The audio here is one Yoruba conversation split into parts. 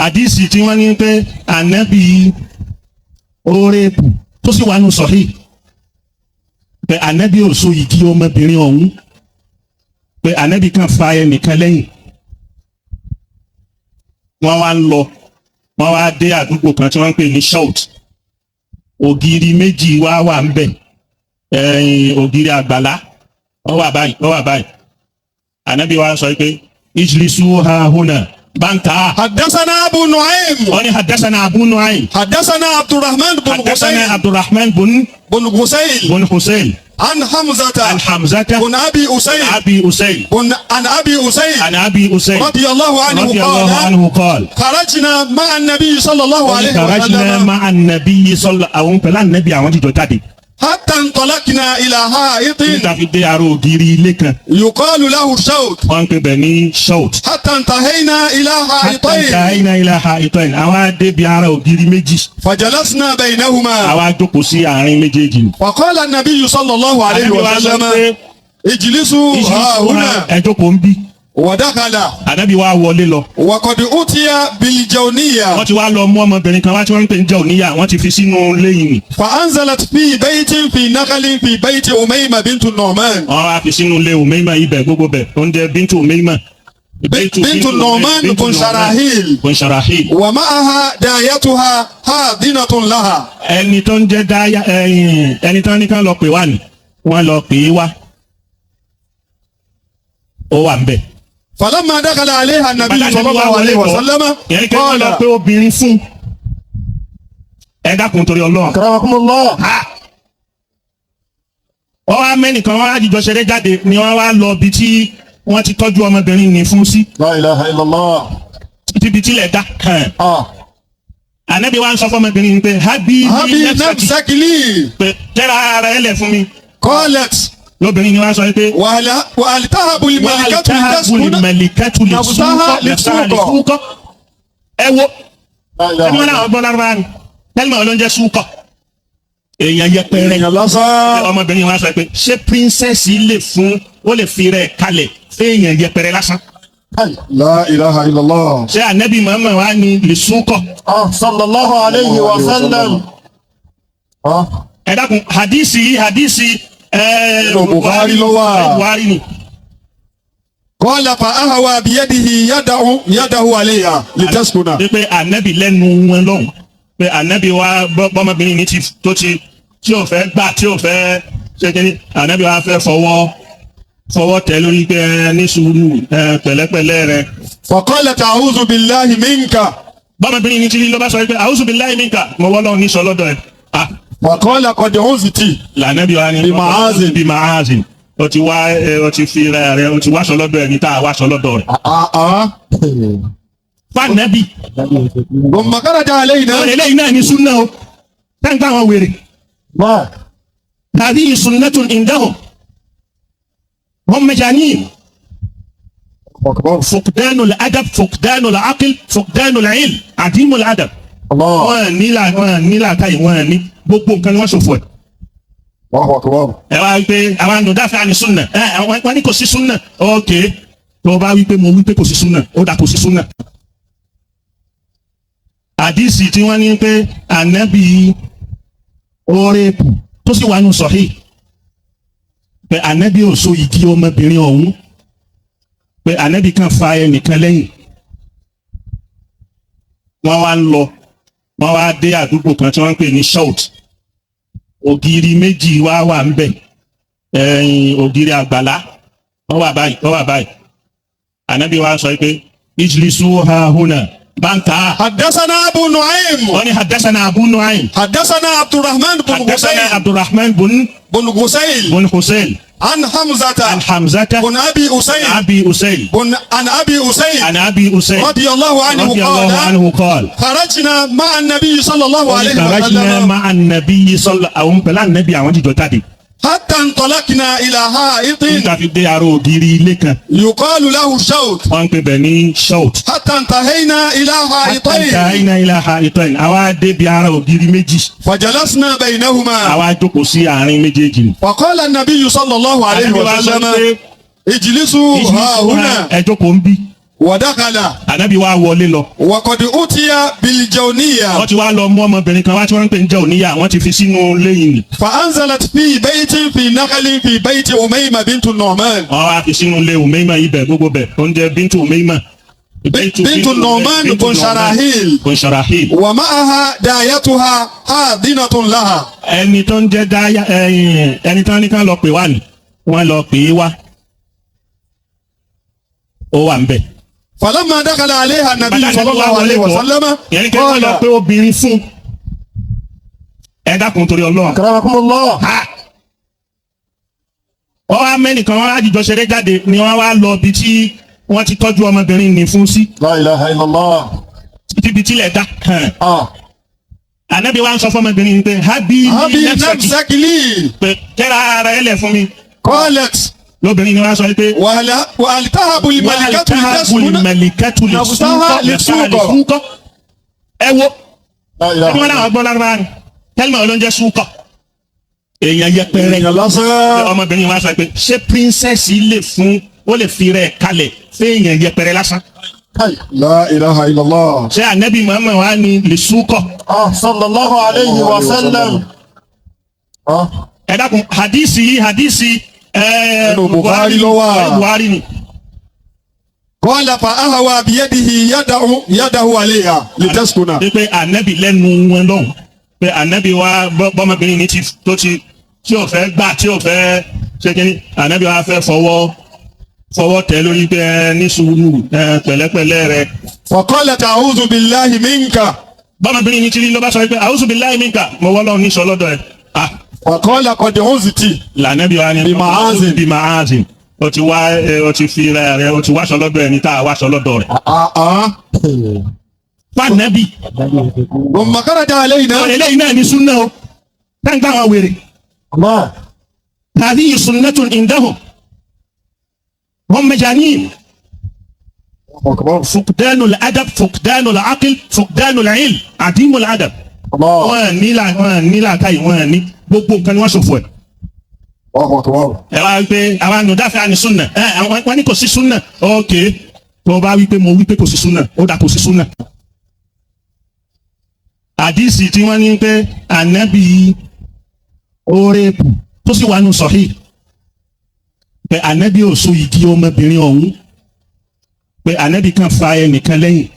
àdìsí tí wọ́n ní pé ànábì orépù tó sì wà nù sọ̀hí pé ànábì ò so igi ọmọbìnrin ọ̀hún pé ànábì kan fa ẹnìkan lẹ́yìn wọ́n wá ń lọ wọ́n wá dé àdúgbò kan tí wọ́n ń pè ní shout ògiri méjì wà ń bẹ̀ ògiri àgbàlá ó wà báyìí ànábì wa sọ pé ijlisu ha huna banta. حدثنا أبو نعيم. wọ́n ní حدثنا أبو نعيم. حدثنا عبد الرحمن بن حدثنا حسين. عبد الرحمن بن حسين. عن حمزة. عن حمزة. بن أبي أسيد. أبي أسيد. عن أبي أسيد. عن أبي أسيد. رضي الله عنه قال خرجنا مع النبي صلى الله عليه وسلم. خرجنا مع النبي صلى الله عليه وسلم. حتى انطلقنا إلى حائط يقال له شوط. حتى انتهينا إلى حائطين. فجلسنا بينهما. فقال النبي صلى الله عليه وسلم اجلسوا ها هنا. ودخل. Ànábì wa wọlé lọ. وقد أتي بالجونية. wọ́n ti wá lọ mú ọmọbìnrin kan wá tí wọ́n ń pè ní jọ̀níyà wọ́n ti fi sínú lẹ́yìn. فأنزلت في بيت في نخل في بيت أميمة بنت النعمان. wọ́n wá fi sínú ilé Umayma ibẹ̀ gbogbo bẹ̀ oúnjẹ bíntu Umayma. بنت النعمان بن شراحيل. ومعها دايتها حاضنة لها. ẹni tó ń jẹ́ dáyà ẹni tó ń ní ká lọ pè wá ni wọ́n lọ pè é wá. ó wà ń bẹ̀. فلما دخل عليها النبي صلى الله عليه وسلم قال pé obìnrin fún ẹ dákun torí Ọlọ́run. أكرمكم الله. wọ́n wá mẹ́nìkan wọ́n á jíjọ ṣeré jáde ni wọ́n wá lọ bí tí wọ́n ti tọ́jú ọmọbìnrin ní fún sí. لا إله إلا الله. ibi tí ilẹ̀ dá kàn. Ànábì wa ń sọ fún ọmọbìnrin pé habi نفسك لي. pé tẹ́ra ara ẹ lẹ̀ fún mi. قالت. lóbìnrin ni wọ́n sọ pé. وهل تهب الملكة للسوق. ẹ wo ẹni wọn náà gbọ́ lárúbá ni tẹ́lẹ̀ ló ń jẹ́ súkọ̀ èèyàn yẹpẹrẹ ọmọbìnrin wọn sọ pé ṣé píríncẹ́sì lè fún ó lè fi rẹ̀ kalẹ̀ fún èèyàn yẹpẹrẹ lásán. لا إله إلا الله. ṣé ànábì Muhammad wa ni lè súkọ̀. صلى الله عليه وسلم. ẹ dákun hadisi Bukhari ló wà. Bukhari ni. قال فأهوى بيده يده عليها لتسكن. pé ànábì lẹ́nu wọn lọ́hùn pé ànábì wa bọ́mọbìnrin ní tí ò fẹ́ gbà tí ò fẹ́ ṣe kí ni ànábì wa fẹ́ fọwọ́ tẹ̀ lórí pé ní sùúrù pẹ̀lẹ́pẹ̀lẹ́ rẹ̀. فقالت أعوذ بالله منك. bọ́mọbìnrin ní tí ló bá sọ pé a'udhu billahi minka mo wọ́ lọ́hùn ní sọ lọ́dọ̀ ẹ̀. وقال قد عزت. lànàbì wa ni bima'azin o ti wá o ti fi rẹ o ti wá sọ lọ́dọ̀ ẹ̀ ní tá a wá sọ lọ́dọ̀ rẹ̀. fanabi. ثم خرج علينا. eléyìí náà ni sunna o táǹkà àwọn wèrè. هذه سنة عندهم هم مجانين. فقدان الأدب فقدان العقل فقدان العلم عديم الأدب. wọ́n ní làákàyè wọ́n ní gbogbo nǹkan ni wọ́n ṣòfò ẹ̀. ẹ wá wípé àwọn àdùndáfẹ́ àní súnà wọ́n ní kò sí súnà ok tó o bá wípé mo wípé kò sí súnà ó dà kò sí súnà. àdìsí tí wọ́n ní pé ànábì orépù tó sì wà nù sọ̀hí pé ànábì ò so igi ọmọbìnrin ọ̀hún pé ànábì kan fa ẹnìkan lẹ́yìn wọ́n wá ń lọ wọ́n wá dé àdúgbò kan tí wọ́n ń pè ní shout ògiri méjì wà ń bẹ̀ ògiri àgbàlá wọ́n wà báyìí ànábì wa sọ pé ijlisu ha huna banta. حدثنا أبو نعيم. wọ́n ní حدثنا أبو نعيم. حدثنا عبد الرحمن بن حسين. حدثنا عبد الرحمن بن حسين. عن حمزة. بن أبي أسيد. عن أبي أسيد. رضي الله عنه قال خرجنا مع النبي صلى الله عليه وسلم. خرجنا مع النبي صلى الله عليه وسلم. حتى انطلقنا إلى حائط يقال له شوط. حتى انتهينا إلى حائطين. فجلسنا بينهما. فقال النبي صلى الله عليه وسلم اجلسوا ها هنا. Wadakala. Ànábì wa wọlé lọ. Wakọ̀dì utiya bilijawniya. Wọ́n ti wá lọ mú ọmọbìnrin kan wá tí wọ́n ń pè ní Jawniya, wọ́n ti fi sínú lẹ́yìn ni. Fa anzalat fi baytin fi nakhalin fi bayti Umayma bintu Nu'man. Wọ́n wá fi sínú lé Umayma ibẹ̀ gbogbo bẹ̀, oúnjẹ bintu Umayma. Bintu Nu'man bun Sharahil. Wa ma'aha dayatuha hadinatun laha. Ẹni tó ń jẹ́ dáyà ẹni tó ń ní ká lọ pè wá ni, wọ́n lọ pè é wá. Ó wà ń bẹ̀. Falamma dakhala alayha an-nabiy sallallahu alayhi wa sallam. Yẹn kí wọ́n lọ pé obìnrin fún. Ẹ dákun torí Ọlọ́run. Akramakumullah. Wọ́n wá mẹ́nìkan wọ́n á dìjọ ṣeré jáde ni wọ́n wá lọ bí tí wọ́n ti tọ́jú ọmọbìnrin ní fún sí. La ilaha illallah. Tíbi tílẹ̀ dá. Ànábì wa ń sọ fún ọmọbìnrin pé habi nafsakili. Pé kẹ́ra ara ẹ lẹ̀ fún mi. Qalat. Lóbìnrin ni wọ́n sọ pé. Wàhálà tahabul malikatu lè súnkọ́. Ẹ wo. Ẹni wọn náà gbọ́ lára ni. Tẹ́lẹ̀ ló ń jẹ́ súnkọ́. Èèyàn yẹpẹrẹ. Ọmọbìnrin wa sọ pé ṣé píríncẹ́sì lè fún ó lè fi rẹ̀ kalẹ̀ fún èèyàn yẹpẹrẹ lásán. La ilaha illallah. Ṣé Ànábì Muhammad wa ni lè súnkọ́? Sallallahu alayhi wa sallam. Ẹ dákun hadisi. Bukhari ló wà. Bukhari ni. Qala fa ahwa biyadihi yadahu alayha litaskuna. Pé Ànábì lẹ́nu wọn lọ́hùn. Pé Ànábì wa bọ́mọbìnrin ní tí ò fẹ́ gbà tí ò fẹ́ ṣe kí ni Ànábì wa fẹ́ fọwọ́ tẹ̀ lórí pé ní sùúrù pẹ̀lẹ́pẹ̀lẹ́ rẹ̀. Fa qalat a'udhu billahi minka. Bọ́mọbìnrin ní tí ló bá sọ pé a'udhu billahi minka mo wọ́ lọ́hùn ní sọ lọ́dọ̀ ẹ̀. Wàkọ́lá kọ̀dé ọ̀zìtì. Lànàbí wa ni bí màázìn. O ti wá o ti fi rẹ̀ o ti wáṣọ lọ́dọ̀ ẹni tá a wáṣọ lọ́dọ̀ rẹ̀. Fànàbí. Bọ̀mọ̀kára dá alẹ́ iná. Eléyìí náà ni súnà o. Táǹgbà wọn wèrè. Tàbí sunnatun indahum. Wọ́n mẹjaní. Fuqdanul adab, fuqdanul aql, fuqdanul ilm, adimul adab. Wọ́n nílà káyì wọ́n ní gbogbo nǹkan ni wọ́n ṣòfò ẹ̀. Ẹ wá wípé àwọn ànúdáfẹ́ àní súnà wọ́n ní kò sí súnà. Ok tó bá wípé mo wípé kò sí súnà ó dà kò sí súnà. Àdìsí tí wọ́n ní pé Ànábì orépù tó sì wà nù sọ̀hí pé Ànábì ò so igi ọmọbìnrin ọ̀hún pé Ànábì kan fa ẹnìkan lẹ́yìn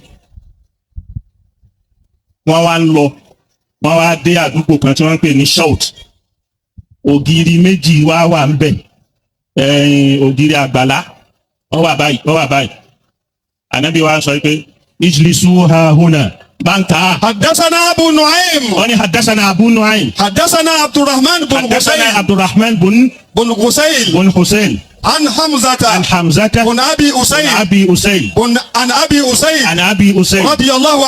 wọ́n wá ń lọ. Wọ́n wá dé àdúgbò kan tí wọ́n ń pè ní Shout. Ògiri méjì wà ń bẹ̀. Ògiri àgbàlá. Wọ́n wà báyìí. Ànábì wa sọ pé ijlisu ha huna. Báńkà. Haddasana Abu Nu'aym. Wọ́n ní haddasana Abu Nu'aym. Haddasana Abdurrahman bun Hussein. Haddasana Abdurrahman bun Hussein. An Hamzata. Bun Abi Usayn. An Abi Usayn. Radiyallahu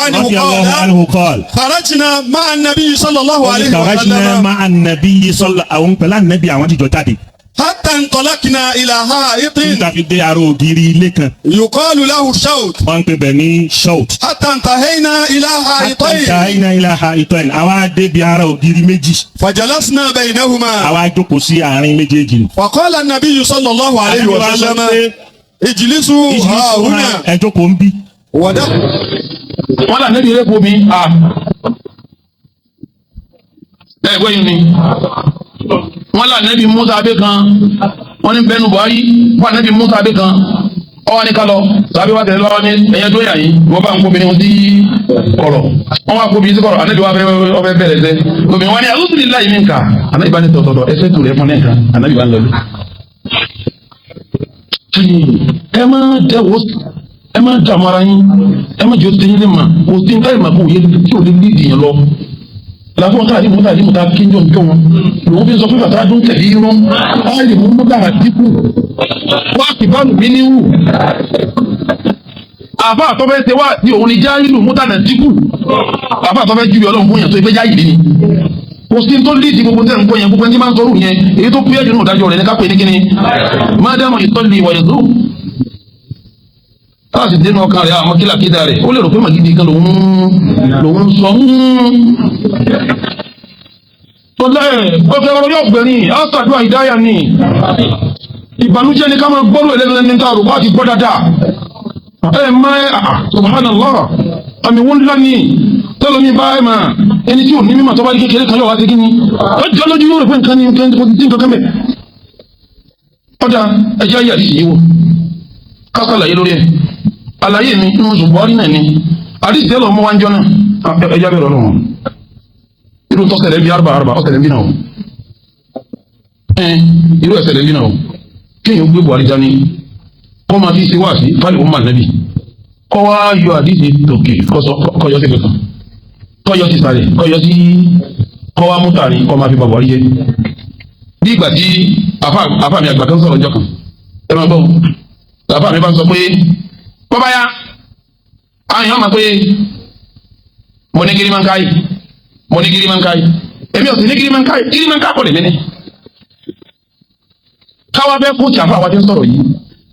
anhu qala. Kharajna ma'a an-nabiy sallallahu alayhi wa sallam. Kharajna ma'a an-nabiy sallallahu àwọn pẹ̀lú Ànábì àwọn ti jọ jáde. Hatta intalaqna ila ha'itin. Nígbà fi dé aró ògiri ilé kan. Yuqalu lahu Shout. Wọ́n ń pè bẹ̀ ní Shout. Hatta intahayna ila ha'itain. Àwa dé bi ara ògiri méjì. Fajalasna baynahuma. Àwa jókòó sí àárín méjèèjì. Wa qala an-nabiy sallallahu alayhi wa sallam. Ijlisu ha huna. Ẹ jókòó ń bí. Wọ́n là nẹ́bí rẹ́pọ̀ mi ẹ̀gbọ́n yìí ni wọ́n là nẹ́bí Musa abẹ́ kan wọ́n ní bẹ́nu Buhari wọ́n nẹ́bí Musa abẹ́ kan ọwọ́ ní kálọ̀ sàbí wá tẹ̀lé lọ́wọ́ ní ẹ̀yẹ tó yà yín wọ́n bá ń kó obìnrin sí kọ̀rọ̀ wọ́n wá kó obìnrin sí kọ̀rọ̀ ànẹ́bí wá fẹ́ bẹ̀rẹ̀ sẹ́ obìnrin wọn ni àlùsùn ní láyé mi nkà ànẹ́bí bá ní tọ̀tọ̀tọ̀ ẹsẹ̀ tó rẹ̀ fún ẹ̀ka ànẹ́bí bá ń lọlé. ẹ má dààmú ara yín ẹ má jẹ́ òsì yín mà òsì ń táyì mà kó yẹ tí ò lè ní ìdìyàn lọ. làwọn tá a di mọ̀tà kíjọ ń jọ wọn lòun fi sọ fún bàtà dún tẹ̀lé irun á lè mú mọ́tà àdínkù wá kìbánu mi ní wù. àfa àtọ́fẹ́ ṣe wá ní òun ni jáìlù mọ́tà àdínkù àfa àtọ́fẹ́ ju ọlọ́run fún yàn tó ẹgbẹ́ jáìlì ni. kò sí tó lídìí gbogbo tẹ̀ ń bọ̀ yẹn gbogbo ẹni tí máa ń sọ̀rọ̀ yẹn èyí tó kúyẹ́ jù nínú ìdájọ́ rẹ̀ ní ká pè ní kíni má dámọ̀ ìtọ́lì ìwọ̀yẹ̀ tó láti dénú ọkàn rẹ̀ àwọn kílàkídà rẹ̀ ó lè rò pé màgídí kan lòun sọ tó lẹ́ẹ̀ ọ̀fẹ́ ọ̀rọ̀ yóò gbẹ̀rin àṣàdúrà ìdáyà ni ìbànújẹ́ ni ká máa gbọ́rọ̀ ẹlẹ́nu ní ta àrùbá ti gbọ́ dáadáa subhanallah àmì wọn ńlá ni tọ́lọ́mí bá mà ẹni tí ò ní mímọ̀ tó bá rí kékeré kan yóò wá sí kí ni lọ́jọ́ lójú yóò rẹ̀ pé nǹkan ní nǹkan mẹ́. ọ̀dà ẹjẹ́ ayé àdìsí yìí wò kásálàyé lórí ẹ̀ àlàyé mi nínú ṣùgbọ́n rí náà ni àdìsí tẹ́lọ̀ mọ́ wájọ́ náà ẹjẹ́ abẹ́rẹ́ ọlọ́run irú tọ́sẹ̀lẹ̀ bí arba ọ̀sẹ̀lẹ̀ bí náà o irú ẹ̀sẹ̀lẹ̀ bí náà o kéèyàn gbé Buhari dání kọ́ máa fi ṣe wá sí fálẹ̀ ọmọ ànábì kọ́ wá yọ àdìsí tòkè kọ́yọ́ sí kankan kọ́yọ́ sí sàlẹ̀ kọ́yọ́ sí kọ́ wá mú tàrí kọ́ máa fi bá Buhari jẹ́ bí ìgbà tí àfà mi àgbà kan sọ̀rọ̀ ọjọ́ kan ẹ máa gbọ́ àfà mi bá ń sọ pé bọ́bá yá àwọn èèyàn máa pé mo ní girimankai èmi ò sì ní girimankai kọ́ lè mẹ́ni káwá bẹ́ẹ̀ kó tí àfà wa ti ń sọ̀rọ̀ yìí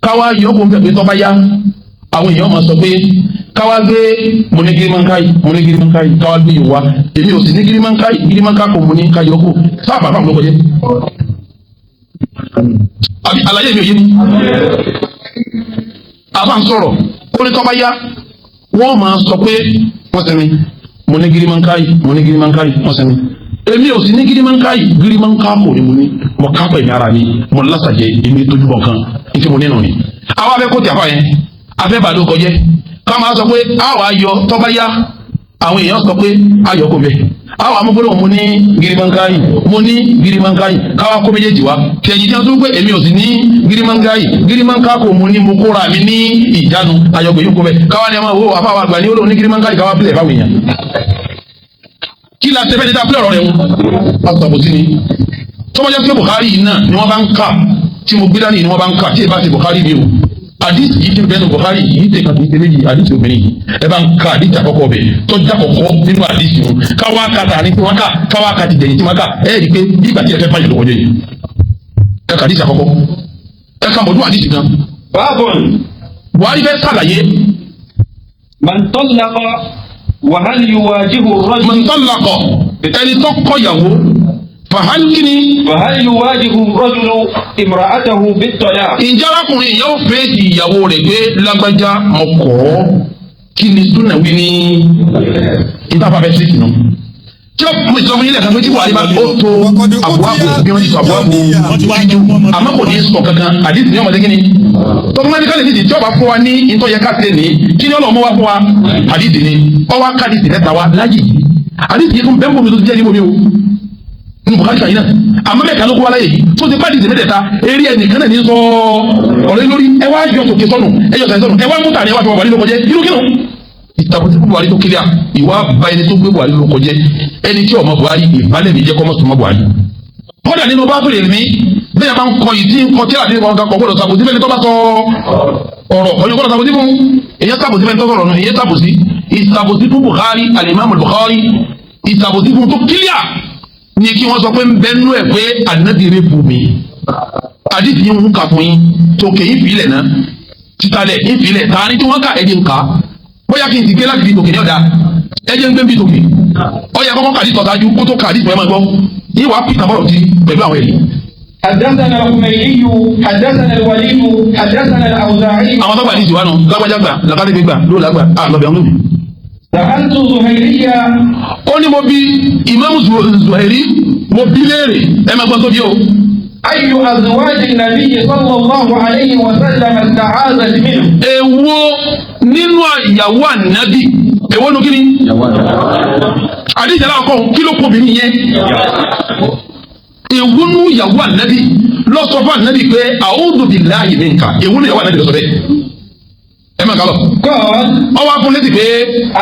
káwá yọ kó ń bẹ̀ pé tọ́ba yá àwọn èèyàn máa sọ pé káwá gbé mo ní girimankai káwá gbé yòówá èmi ò sì ní girimankai kò mo ní ká yọ kó sáà bàbá mi ló kọjá àlàyé mi ò yé mi àbá ń sọ̀rọ̀ ó ní tọ́ba yá wọ́n máa sọ pé wọ́n sẹ́mi mo ní girimankai wọ́n sẹ́mi èmi ò sì ní girimankai kò ní mo ní mo kápẹ́ ìní ara mi mo lásàjẹ́ èmi tójú bọ̀ kan ní tí mo nínú ni. àwa fẹ́ kó tí a fà yẹn afẹ́ bàdó kọjẹ́ ká máa sọ pé àwa yọ tọ́ba yá àwọn èèyàn sọ pé ayọ̀ kò bẹ́ẹ̀ àwọn amúgbólóhùn mo ní girimankai káwá kó méjèèjì wá kẹ̀yìn tí wọ́n tún pé èmi ò sì ní girimankai kò mo ní mo kóra mi ní ìjánu ayọ̀gbé yóò kó bẹ́ẹ̀ káwá ni a máa wo àfáwà àgbà ní olóhùn ní girimankai káwá pílẹ̀ báwọn èèyàn kí la tẹ́fẹ́ dídá pílẹ̀ ọ̀rọ̀ rẹ̀ wọn àtàbòsí ni tọ́mọjá pé Bukhari yìí náà ni wọ́n bá ń kà tí mo gbé dání ni wọ́n bá ń kà tí ì bá ti Bukhari mi o àdìsí yìí ti bẹ́ẹ̀ Bukhari yìí tẹ̀ kàtó ìtẹ̀ méjì àdìsí obìnrin yìí ẹ bá ń ka àdìsí àkọ́kọ́ bẹ̀ tọ́jà kọ̀kọ́ nínú àdìsí wọn káwá kàtà ní tiwọn ká káwá kàtì dẹ̀yìn tiwọn ká ẹ rí i pé ìgbà tí ẹ fẹ́ fàyè lọ́wọ́ yẹn ẹ kà àdìsí àkọ́kọ́ ẹ kà mọ̀ọ́dún àdìsí kan. Buhari fẹ́ sàlàyé. man tallaqa wa hal yuwajihu ar-rajul. man tallaqa ẹni tó kọ yàwó fahal yuwajihu ar-rajulu imra'atahu bit-talaq. ǹjẹ́ arákùnrin yóò fèsì ìyàwó rẹ̀ pé lágbájá mọ̀kọ́ kí ni súnà wí ní ìtàfà fẹ́ sí ìsìnà. tí mo sọ fún yín lẹ́ẹ̀kan pé tí Buhari bá ó tó àbúwàbò bí wọ́n ti sọ àbúwàbò fídíò àmọ́ kò ní sọ kankan àdìsí ní ọmọdé kínní. tọ́kùnmáníkàlì nìdí tí ọba fún wa ní ìtọ́yẹ káṣílẹ̀ ní kí ni ọlọ́mọ wa fún wa àdìsí ni ọwọ́ kádìsí mẹ́ta wa láyé àdìsí yìí fún bẹ́ẹ̀ mọ̀ mi tó ti jẹ́ ní bomi o ní Bukhari kan yìí náà àmọ́ bẹ́ẹ̀ kan ló kó wa láyè yìí tó ti pàdé ìdèmẹ́tẹ̀ta eré ẹnìkan náà ní sọ ọ̀rẹ́ lórí ẹ wá yọ tòkè sọnù ẹ yọ sàì sọnù ẹ wá mú tàní ẹ wá fi Buhari ló kọjẹ irú kí ló ìtàkùn tí Buhari tó kílíà ìwà bá ẹni tó gbé Buhari ló kọjẹ ẹni tí ọmọ Buhari ìbálẹ̀ mi jẹ́ kọ́mọ́sì ọmọ Buhari. kọ́dà nínú bá fèrè mi bẹ́ẹ̀ máa ń kọ yìí tí ń kọ tí àti ìwọ̀n kan kọ̀ gbọ́dọ̀ sàbòsí fẹ́ni tó bá sọ ọ̀rọ̀ ọ̀yọ́ gbọ́dọ̀ sàbòsí fún èyí sàbòsí fẹ́ni tó sọ̀rọ̀ nù èyí sàbòsí ìsàbòsí fún Bukhari Al-Imam Bukhari ìsàbòsí fún tó kílíà ní kí wọ́n sọ pé ń bẹ́ nú ẹ̀ pé ànábì rẹ̀ bù mí àdìsí yín ń kà fún yín tòkè yín fìlẹ̀ náà títàlẹ̀ yín fìlẹ̀ tààrí tí wọ́n kà ẹ̀jẹ̀ ń kà bóyá kí n ti gbé láti fi tòkè ní ọ̀dà ẹ̀jẹ̀ ń gbé bí tòkè ọ̀yà kọ́kọ́ kàdí tọ́tajú kó tó kàdí ìpẹ́ máa gbọ́ yín wàá pìtà bọ́rọ̀ ti pẹ̀lú àwọn ẹ̀rí. حدثنا الحميدي حدثنا الوليد حدثنا الأوزاعي. àwọn tó gbà ní ìjìwá nù lágbájágbà làkàdébégbà ló làgbà àlọ́bẹ̀ àwọn lónìí. سألت زهيرية. ó ní mo bi Imam Zuhairi mo bi léèrè ẹ máa gbọ́ tó bí o. أي أزواج النبي صلى الله عليه وسلم استعاذت منه. èwo nínú ìyàwó ànábì èwo nu kíni. àdìsẹ́ láwọn kọ́ kí ló kó obìnrin yẹn. èwo nínú ìyàwó ànábì lọ sọ fún ànábì pé a'udhu billahi minka èwo nínú ìyàwó ànábì lọ sọ bẹ́ẹ̀. ẹ máa kà lọ. ọwọ́ afún létí pé.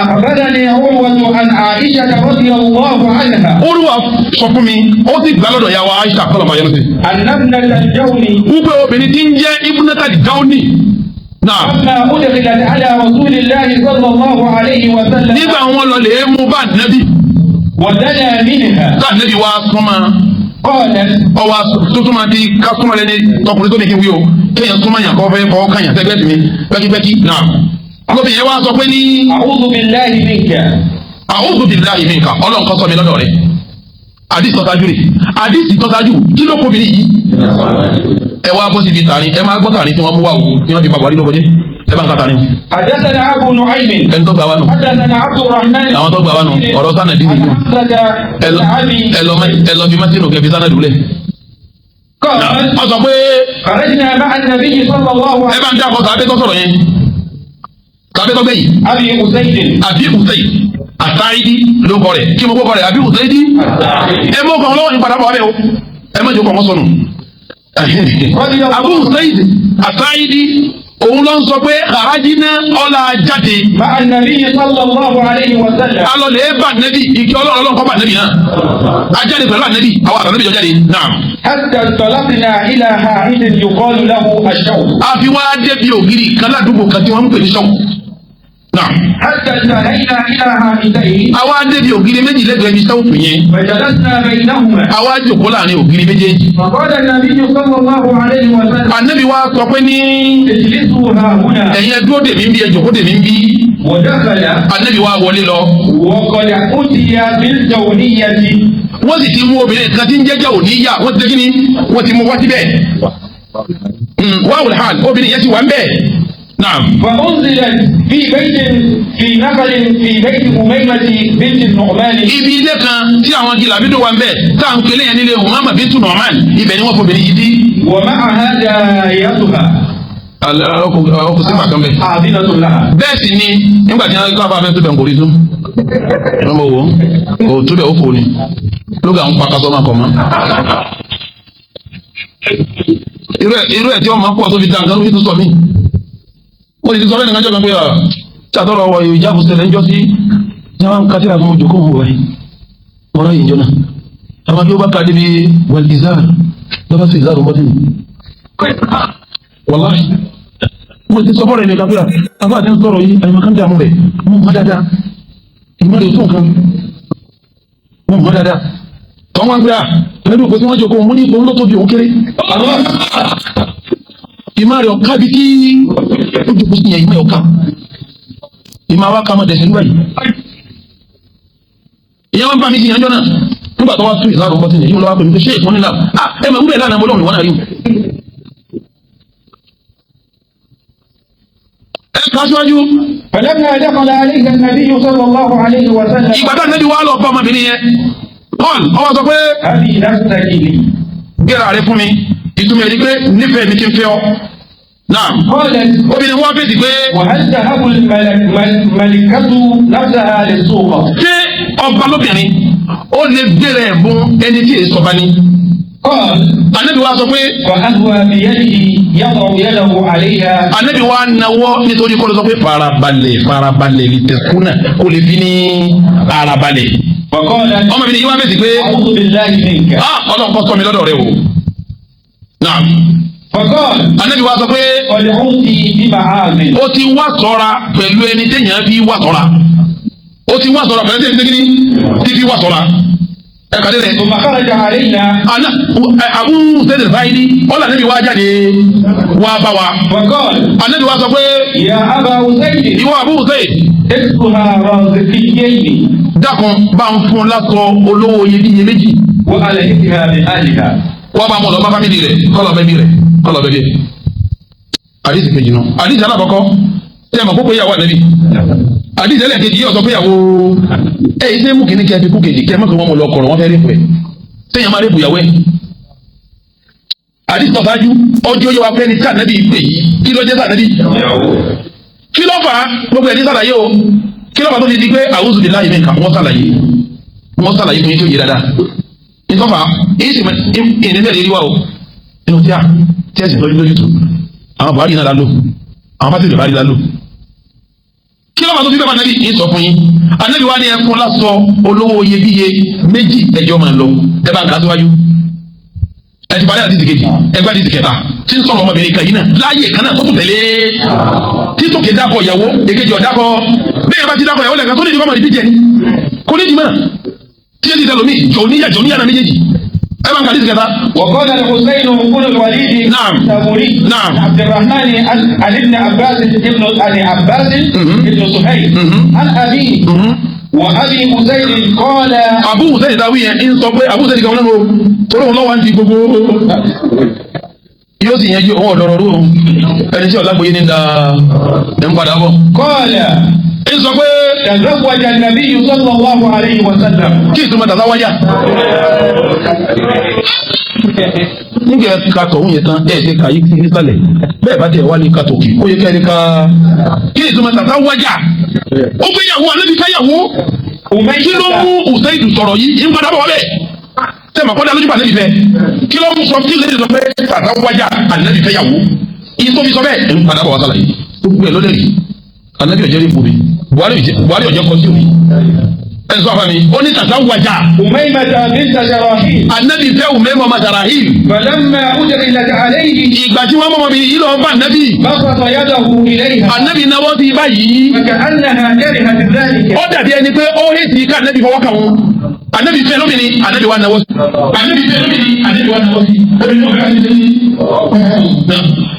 أخبرني عروة عن عائشة رضي الله عنها. olúwa sọ fún mi ó sì gbà lọ́dọ̀ ya wa Aisha kọ́lọ̀ máa yẹn lọ́sẹ̀. أن ابنة الجون. wípé obìnrin tí ń jẹ́ ibùnẹ́tà Gáúnì. náà. لما أدخلت على رسول الله صلى الله عليه وسلم. nígbà wọn lọ lè mú bá nẹ́bí. ودنا منها. tá nẹ́bí wa súnmọ́. ọwọ́ tuntun máa di ká súnmọ́ lẹ́ni tọkùnrin tó ní kí n wí o kéèyàn súnmọ́ yàn kọ́ fẹ́ kọ́ kàyàn sẹ́gbẹ́ tì mí pẹ́kípẹ́kí náà. lóbìnrin yẹn wá sọ pé ní. A'udhu billahi minka. A'udhu billahi minka ọlọ́run kan sọ mi lọ́dọ̀ rẹ̀. àdìsí tọ́tajú rẹ̀ àdìsí tọ́tajú kí ló kóbi nìyí. ẹ wá bó ti di tààrin ẹ máa gbọ́ tààrin tí wọ́n mú wá o tí wọ́n fi bàbá rí lóko jẹ́ ẹ bá ń kàtà ni. حدثنا أبو نعيم ẹni tó gbà wá nù. حدثنا عبد الرحمن àwọn tó gbà wá nù ọ̀rọ̀ sànàdì nìyí. ẹ lọ bí mọ́tínù kẹfì sànàdì lẹ̀. ọ sọ pé. خرجنا مع النبي صلى الله عليه وسلم. ẹ bá ń dá akọ sàbẹ tó sọ̀rọ̀ yẹn. sàbẹ tó gbẹ̀yìn. أبي أسيد. àbí Usayd àtàìdí ló kọ rẹ̀ kí mo kọ́ rẹ̀ àbí Usayd. ẹ mọ kàn lọ́wọ́ ní padà bọ̀ abẹ́ o ẹ má jẹ́ kọ́ wọ́n sọnù. Abu Usayd àtàìdí òun ló ń sọ pé kharajina ọ̀la jáde. مع النبي صلى الله عليه وسلم. alọ̀lẹ̀ bá nẹ́bí igi ọlọ́run kọ́ bá nẹ́bí náà. ajáde pẹ̀lú ànẹ́bí àwọn àtànẹ́bí jọ jáde náà. حتى انطلقنا إلى حائط يقال له الشوك. àfi wá débi ògiri kan ládùúgbò kan tí wọ́n ń pè ní sọ́kù. حتى انتهينا إلى حائطين. àwa débi ògiri méjì lẹ́gbẹ̀ẹ́ ibi sọ́kù yẹn. وجلسنا بينهما. àwa jókòó láàrin ògiri méjèèjì. فقال النبي صلى الله عليه وسلم. ànẹ́bí wa sọ pé ní. اجلسوا ها هنا. ẹ̀yin dúró dèmí ń bí ẹ jókòó dèmí ń bí. ودخل. ànẹ́bí wa wọlé lọ. وقد أتي بالجونية. wọ́n sì ti mú obìnrin kan tí ń jẹ́jẹ́ òníyà wọ́n ti dé kíni wọ́n ti mú wá síbẹ̀. wáwùl hàn obìnrin yẹn ti wà ń bẹ̀. naam. فأنزلت في بيت في نخل في بيت أميمة بنت النعمان. ibi ilé kan tí àwọn igi làbídò wà ń bẹ̀ tá à ń kele yẹn nílé Umama bintu Nu'man ibẹ̀ ni wọ́n fọ obìnrin yìí dí. ومعها داعيتها. ọkùnrin sí màkàn bẹ̀. حاضنة لها. bẹ́ẹ̀ sì ni nígbà tí wọ́n bá fẹ́ tó bẹ̀ ń kórìí tó. wọ́n bọ̀ wò ó tó bẹ̀ ó fò ní. lóga ń pa kásọ́ máa kọ̀ mọ́. irú ẹ̀ tí wọ́n máa pọ̀ tó fi dá nǹkan ló fi tó sọ mí. wọ́n ti sọ fẹ́ nìkan jọ́ kan pé ṣàtọ́rọ̀ wọ ìjáàbù ṣẹlẹ̀ ńjọ́ sí ní wọ́n ń ka síra fún ojú kó wọ́n wáyé wọ́n ráyè ìjọ náà àwọn bí ó bá ka débi wàlí ìzáàrù lọ́ba sí ìzáàrù mọ́tì ní. wàláhì wọ́n ti sọ fọ́ọ̀rọ̀ ẹ̀mí kan pé àbá àti ń sọ̀rọ̀ yìí àyè máa ń dààmú rẹ̀ wọ́n mọ̀ dáadáa ìmọ̀lẹ̀ tó nǹkan wọ́n mọ̀ dáadáa tọ́ wọn gbé pẹ̀lú òkú tí wọ́n jókòó mú ní ipò ńlọ́tò bí òun kéré ìmọ̀ rẹ̀ ọ̀ká bí kí ó jókòó sí yẹn ìmọ̀ ọ̀ká ìmọ̀ àwa kà mọ̀ dẹ̀sẹ̀ nígbà yìí. ìyá wọn bá mi jiyàn jọ náà nígbà tó wá tún ìlànà ọkọ tìǹyẹ yìí wọn lọ wá pè mí pé ṣé ìfún nílà ẹ mọ̀ wúlẹ̀ lánàá mo lọ́rùn wọn náà rí o. ẹ kà síwájú. فلما دخل عليه النبي صلى الله عليه وسلم. ìgbà tó ànábì wá lọ bá ọmọbìnrin yẹn paul ọwọ́ sọ pé. أبي نفسك لي. gbéra rẹ fún mi ìtumọ̀ ẹni pé nífẹ̀ẹ́ mi kí n fẹ́ ọ. naam. قالت. obìnrin wọn fèsì pé. وهل تهب الملكة نفسها للسوق. ṣé ọba lóbìnrin ó lè gbéra ẹ̀ bún ẹni tí èso bá ní. قال. ànábì wa sọ pé. فأهوى بيده يضع يده عليها. ànábì wa nawọ́ nítorí kó ló sọ pé farabalẹ̀ lè tẹ̀kún náà kó lè fi ní arabalẹ̀. وقالت. ọmọbìnrin yìí wá fèsì pé. أعوذ بالله منك. ọlọ́run kọ́ sọ mi lọ́dọ̀ rẹ o. naam. فقال. ànábì wa sọ pé. قد عوتي بمعاذ. ó ti wá ṣọ́ra pẹ̀lú ẹni téèyàn fi wá ṣọ́ra. ó ti wá ṣọ́ra pẹ̀lú ẹni téèyàn fi wá ṣọ́ra. ẹ kàdé rẹ. ثم خرج علينا. Abu Usayd al-Fahili ọ̀là níbi wá jáde wá bá wa. وقال. ànábì wa sọ pé. يا أبا أسيد. ìwọ Abu Usayd. اسمها رازقيين. dákun bá ń fún lásọ olówó iyebíye méjì. وألهكها بأهلها. wọ́n bá mọ̀ lọ bá fámìlì rẹ̀ kọ́lọ̀ bẹ́bí rẹ̀ kọ́lọ̀ bẹ́bí rẹ̀. àdìsí kejì náà àdìsí alábọ̀kọ́ tẹ́ ẹ̀ mọ̀ kókó ìyàwó ànábì. àdìsí ẹlẹ́kejì yóò sọ pé ìyàwó ẹ̀ ẹ̀ ṣe mú kìíní kẹ́ ẹ fi kú kejì kẹ́ ẹ mọ̀kàn wọn mọ̀ lọ kọ̀rọ̀ wọn fẹ́ rí pẹ̀ sẹ́yìn máa rí ìbùyàwó ẹ̀. àdìsí tọ́sájú ọjọ́ yóò wá fẹ́ ní sànẹ́bí ìpè yìí kí ló jẹ́ sànẹ́bí. kí ló fà á gbogbo ẹ̀ ní sàlàyé o kí ló fà á tó ti di pé a'udhu billahi minka wọ́n sàlàyé fún yín tó yé dáadáa ìtọ́fà èyí sì ìrìnlẹ̀ rí wa o inú tí a tí a sì lójú lójú tó àwọn buhari náà lálò àwọn fásitì buhari lálò kí ló máa tó fi bẹ́ẹ̀ nàbí yìí sọ fún yín ànábì wa ni ẹ fún lásọ olówó iyebíye méjì ẹjọ́ máa lọ ẹ bá ń kà síwájú ẹ ti parí àdìsí kejì ẹ gbá àdìsí kẹta tí ń sọ̀rọ̀ ọmọbìnrin kan yìí náà láàyè kan náà tó tún tẹ̀lé títòkè dákọ̀ ìyàwó èkejì ọ̀dákọ̀ bẹ́ẹ̀ bá ti dákọ̀ ìyàwó lẹ́ka tó ní ìdíkọ́ mọ̀ ní bíjẹ ni kò ní ìdímọ̀ tí ẹ ti dẹ lomi jòníyà náà méjèèjì ẹ bá ń kàdí ìsìkẹta. وقال الحسين بن الوليد. نعم. الثوري. نعم. عبد الرحمن عن ابن عباس ابن عباس ابن سهيل. عن أبيه. وأبي أسيد قال. Abu Usayd dáwí yẹn ń sọ pé Abu Usayd kan lọ́wọ́ torí òun lọ́wọ́ ń di gbogbo yóò sì yẹn ju owó ọ̀dọ́rọ̀ rú òun ẹni tí ọ̀làgbóyè ní da ẹ̀ ń padà bọ̀. Qala. ẹ sọ pé. tazawwaja an-nabiyyu sallallahu alayhi wa sallam. kí ìtumọ̀ tazawwaja. nígbà ká tọ̀hún yẹn tán ẹ̀ ṣe ká yí sí nísàlẹ̀ bẹ́ẹ̀ bá tẹ̀ wá ní ká tòkì ó yẹ ká ẹni ká. kí ìtumọ̀ tazawwaja. ó gbéyàwó ànábì káyàwó. kí ló mú Usaid sọ̀rọ̀ yìí ń padà bọ̀ bẹ́ẹ̀. sẹ́mi àkọ́dá lójú bàtẹ́ ìfẹ́ kí ló ń sọ kí lè sọ pé tazawwaja ànábì fẹ́yàwó iye tó fi sọ bẹ́ẹ̀ ń padà bọ̀ wá sálàyé gbogbo ẹ̀ lọ́dẹ̀ rí ànábì ọ̀jẹ̀ rí fún mi Buhari ọ̀jẹ̀ kọ́ sí omi ẹ̀ sọ fún mi ó ní tazawwaja. Umaymata bint Sharahil. ànábì fẹ́ Umayma ọmọ Sharahil. falamma udkhilat alayhi. ìgbà tí wọ́n mọ̀ mi yìí lọ́ọ́ bá ànábì. basata yadahu ilayha. ànábì náwó ti báyìí. faka'annaha karihat dhalika. ó dàbí ẹni pé ó hé ti ká ànábì fọwọ́ kàn wọ́n. ànábì fẹ́ lómìnì ànábì wa náwó. ànábì fẹ́ lómìnì ànábì wa náwó.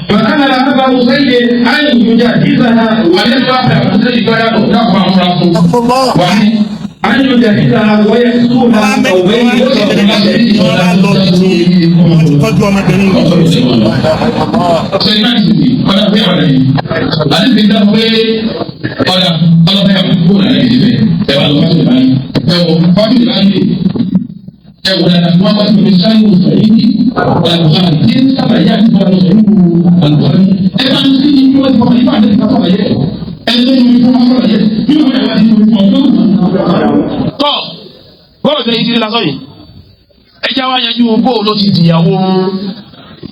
فأمر أبا أسيد أن يجهزها ويدفع أسيد أن يجهزها ويكسوها ثوبين ẹwọ dada tí wọn bá ti fi sáyé wò sọ̀rọ̀ yìí Al-Bukhari tí ń sábàyé àti wọn lọ sọ̀rọ̀ yìí Al-Bukhari ẹ bá ń sí ní kí wọn ti fọwọ́ nípa àti ìfà sábàyé ẹ tó ń fún wọn sábàyé bí wọn yà wá ti fún wọn fún. tọ́ bọ́ọ̀lù tẹ ìdílé lásán yìí ẹ já wá yanjú bóòlù ló ti dìyàwó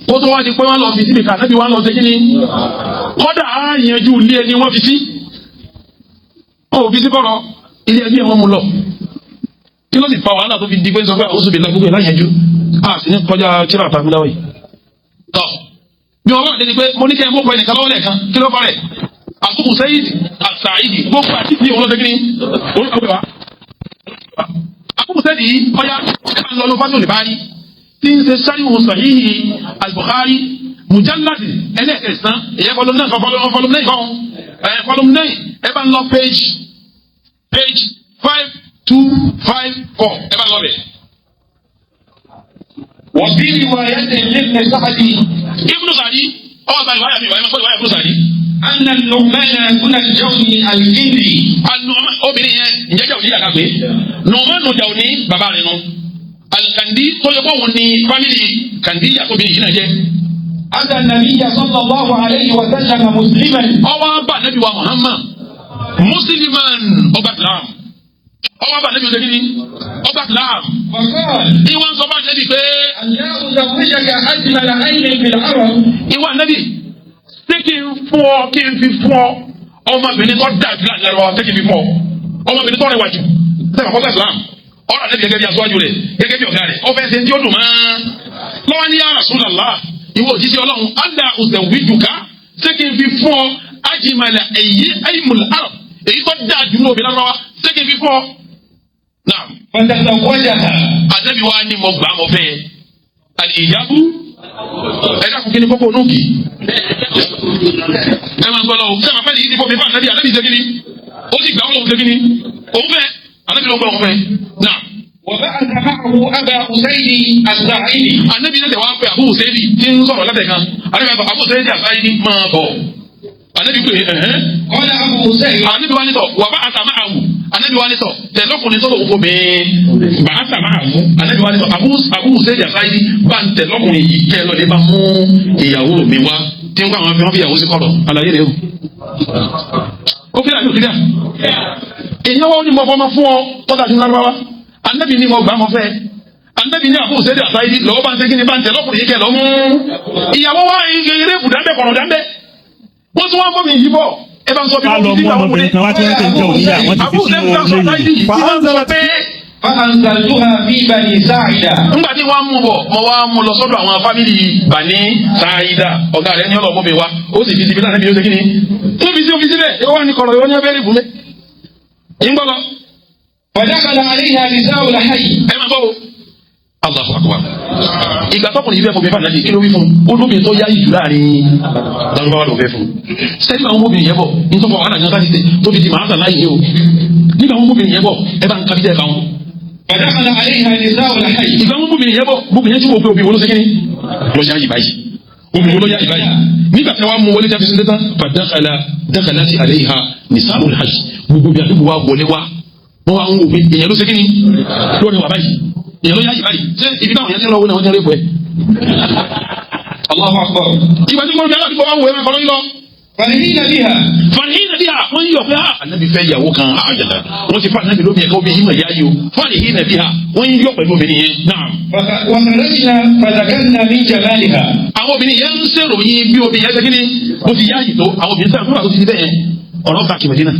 kó tó wá di pé wọn lọ fi síbi kàtẹ́bí wọn lọ sí kíni kọ́dà á yanjú ilé ẹni wọn fi sí ó fi sí kọ́rọ̀ ilé ẹbí ẹ̀ wọ́n mú lọ kí ló sì fa wàhálà tó fi di pé sọ pé oṣù bìlá gbogbo ẹ̀ láyẹ̀jú a sì ní kọjá tíra àtàkùnláwọ̀ yìí. tọ́ bí wọn bá dé ni pé mo ní kẹ́ ẹ mọ́kọ ẹnìkan lọ́wọ́ lẹ́ẹ̀kan kí ló fọ́ rẹ̀ àtúkù sẹ́yìn àṣàyìdì gbogbo àti ìdí òun ló dégé ní orúkọ wa. àtúkù sẹ́yìn yìí ọ̀yá ẹ̀ máa ń lọ ló fásitì olùbárí tí ń ṣe sáríwò sàhíhì al-Bukhari mujalladi ẹlẹ́ẹ̀kẹsàn ẹ̀yẹ fọlọ́mù náà ẹ bá ń lọ page 524 ẹ bá lọ bẹ. wọ́n bí riwayat ibn Sa'di. Ibn Sa'di ọwọ́ sáré wáyà mi wáyà máa kọ́ ìwáyà Ibn Sa'di. anna Nu'man kuna al-Jawni al-Kindi. obìnrin yẹn ǹjẹ́ Jawni yàrá pé Nu'man Jawni bàbá rẹ̀ nù. al-Kandi tó yẹ kó wọn ní fámìlì Kandi yàtọ̀ bí yìí náà jẹ́. ata nabiyya sallallahu alayhi wa sallam musliman. ọwọ́ bá nabi wa Muhammad musliman ọba Islam. ọwọ́ bá nabi ọ̀sẹ̀ kìíní ọba Islam. ìwọ ń sọ bá nabi pé. ìwọ nabi ṣé kí n fún ọ kí n fi fún ọ ọmọbìnrin tó dà jù láti lọ ṣé kí n fi fún ọ ọmọbìnrin tó rẹwà jù sẹ́wọ̀n fọ́sẹ̀ Islam ọ̀rọ̀ nabi gẹ́gẹ́ bí aṣáájú rẹ̀ gẹ́gẹ́ bí ọ̀gá rẹ̀ ọ̀fẹ́ ṣe ń tí ó dùn mọ́ lọ́wọ́ ní ya Rasulullah ìwọ òjíṣẹ́ Ọlọ́run Allah uzawwijuka ṣé kí n fi fún ọ ajimala aymul arab èyí tó dà jù ní obìnrin lọ́wọ́ ṣé kí n fi fún ọ. Naam. Ànábì wa ni mo gbà mo fẹ́ al-ijabu ẹ̀dá kò kíni kókó onúkì. ẹ máa gbọ́ lọ́wọ́ sẹ́wọ̀n fẹ́ẹ́ ní ìdí fọ́mi fún ànábì ṣe kíni ó sì gbà wọ́n lọ́wọ́ ṣe kíni òun fẹ́ ànábì ló gbà wọ́n fẹ́. Naam. وبعث معه أبا أسيد الساعدي. النبي صلى الله عليه أبو أسيد تنظر ولا تكان أبو أسيد الساعدي ما هو النبي قال أبو أسيد النبي وانيتو وبعث معه النبي وانيتو تلوكني تو وفو بي بعث معه النبي وانيتو أبو أسيد الساعدي بان تلوكني كيلو دي بامو ìyàwó mi wá tí ń gbà wọn fi wọn fi ìyàwó sí kọ̀rọ̀ àlàyé rẹ o. ó kí lóò kílíà èèyàn wọn ni mo fọmọ fún ọ tọ́jà sí lárúbáwá anabi ni mo gbà mọ fẹ́ anabi ni àbúrò sẹdí àtàyè lọ́wọ́ bá ń segin ní bá ń tẹ lọkùnrin yìí kẹ lọ mú ìyàwó wa eré fún dáńbẹ kọrọ dáńbẹ wọn tún wọn fọ mi yìí bọ ẹ bá ń sọ bí wọn fi sí ìyàwó rẹ àbúrò sẹdí àtàyè yìí tí wọn sọ pé. فأنزلتها في بني ساعدة. nígbà tí wọ́n mú bọ̀ mo wá mú lọ sọ́dọ̀ àwọn fámìlì Bani Sa'ida ọ̀gá rẹ̀ ní ọlọ́mọ mi wá ó sì fi síbi náà níbi yóò ṣe kí ni. tó fi sí òfìsí bẹ́ẹ̀ ìwọ wà ní kọ̀rọ̀ ìwọ ní abẹ́rẹ́ ìbùmẹ́. ìgbọ́lọ. فدخل عليها نساء الحي. ẹ máa bọ́ o. Allahu Akbar. ìgbà tọkùnrin yìí fẹ́ fún mi fún àná kí ló wí fún un olómi tó yá ìjù láàrin lárúbáwá ló fẹ́ fún un. sẹ́yìn àwọn ọmọbìnrin yẹn bọ̀ nítorí wàhálà ní ọ̀sán ti tẹ̀ tó fi di màá sàn láyé o. nígbà àwọn ọmọbìnrin yẹn bọ̀ ẹ bá ń kábíyà ẹ̀ káwọn. فدخل عليها نساء الحي. ìgbà àwọn ọmọbìnrin yẹn bọ̀ ọmọbìnrin yẹn tí wọ́n pe òbí wọn ló ṣe kí ni. lọ sí ayé báyìí obìnrin ló yá ìbáyìí nígbà tí wọ́n mú wọlé jáde sílẹ̀ tán dákàlá ti àlẹ́ ìhà ní sáàmùl hajj gbogbo bí àdúgbò wa wọlé wa wọ́n wá ń wò pé èèyàn ló ṣe kí ni lórí wà báyìí èèyàn ló yá ìbáyìí ṣé ibi táwọn yẹn ti ń lọ wọ́n náà wọ́n ti ń rẹ́ pẹ́. Allahu akbar. ìgbà tí mo rí àdúgbò wa ń wò ẹ́ kọ́ lóyún lọ. Farihina biha wọ́n yọ̀ pé anabi fẹ́ ìyàwó kan àjàdá wọ́n ti fa anabi lómi ẹ̀ka omi yìí mà yá yìí o farihina biha wọ́n yọ̀ pẹ̀lú obìnrin yẹn náà. wàhálàjìnà fàdàkànnà min jamaliha. àwọn obìnrin yẹn ń ṣèròyìn bí obìnrin yẹn ṣe kí ni bó ti yá yìí tó àwọn obìnrin sáà fún àtúntì ti bẹ́ẹ̀ ọ̀rọ̀ ká kìmọ̀dé náà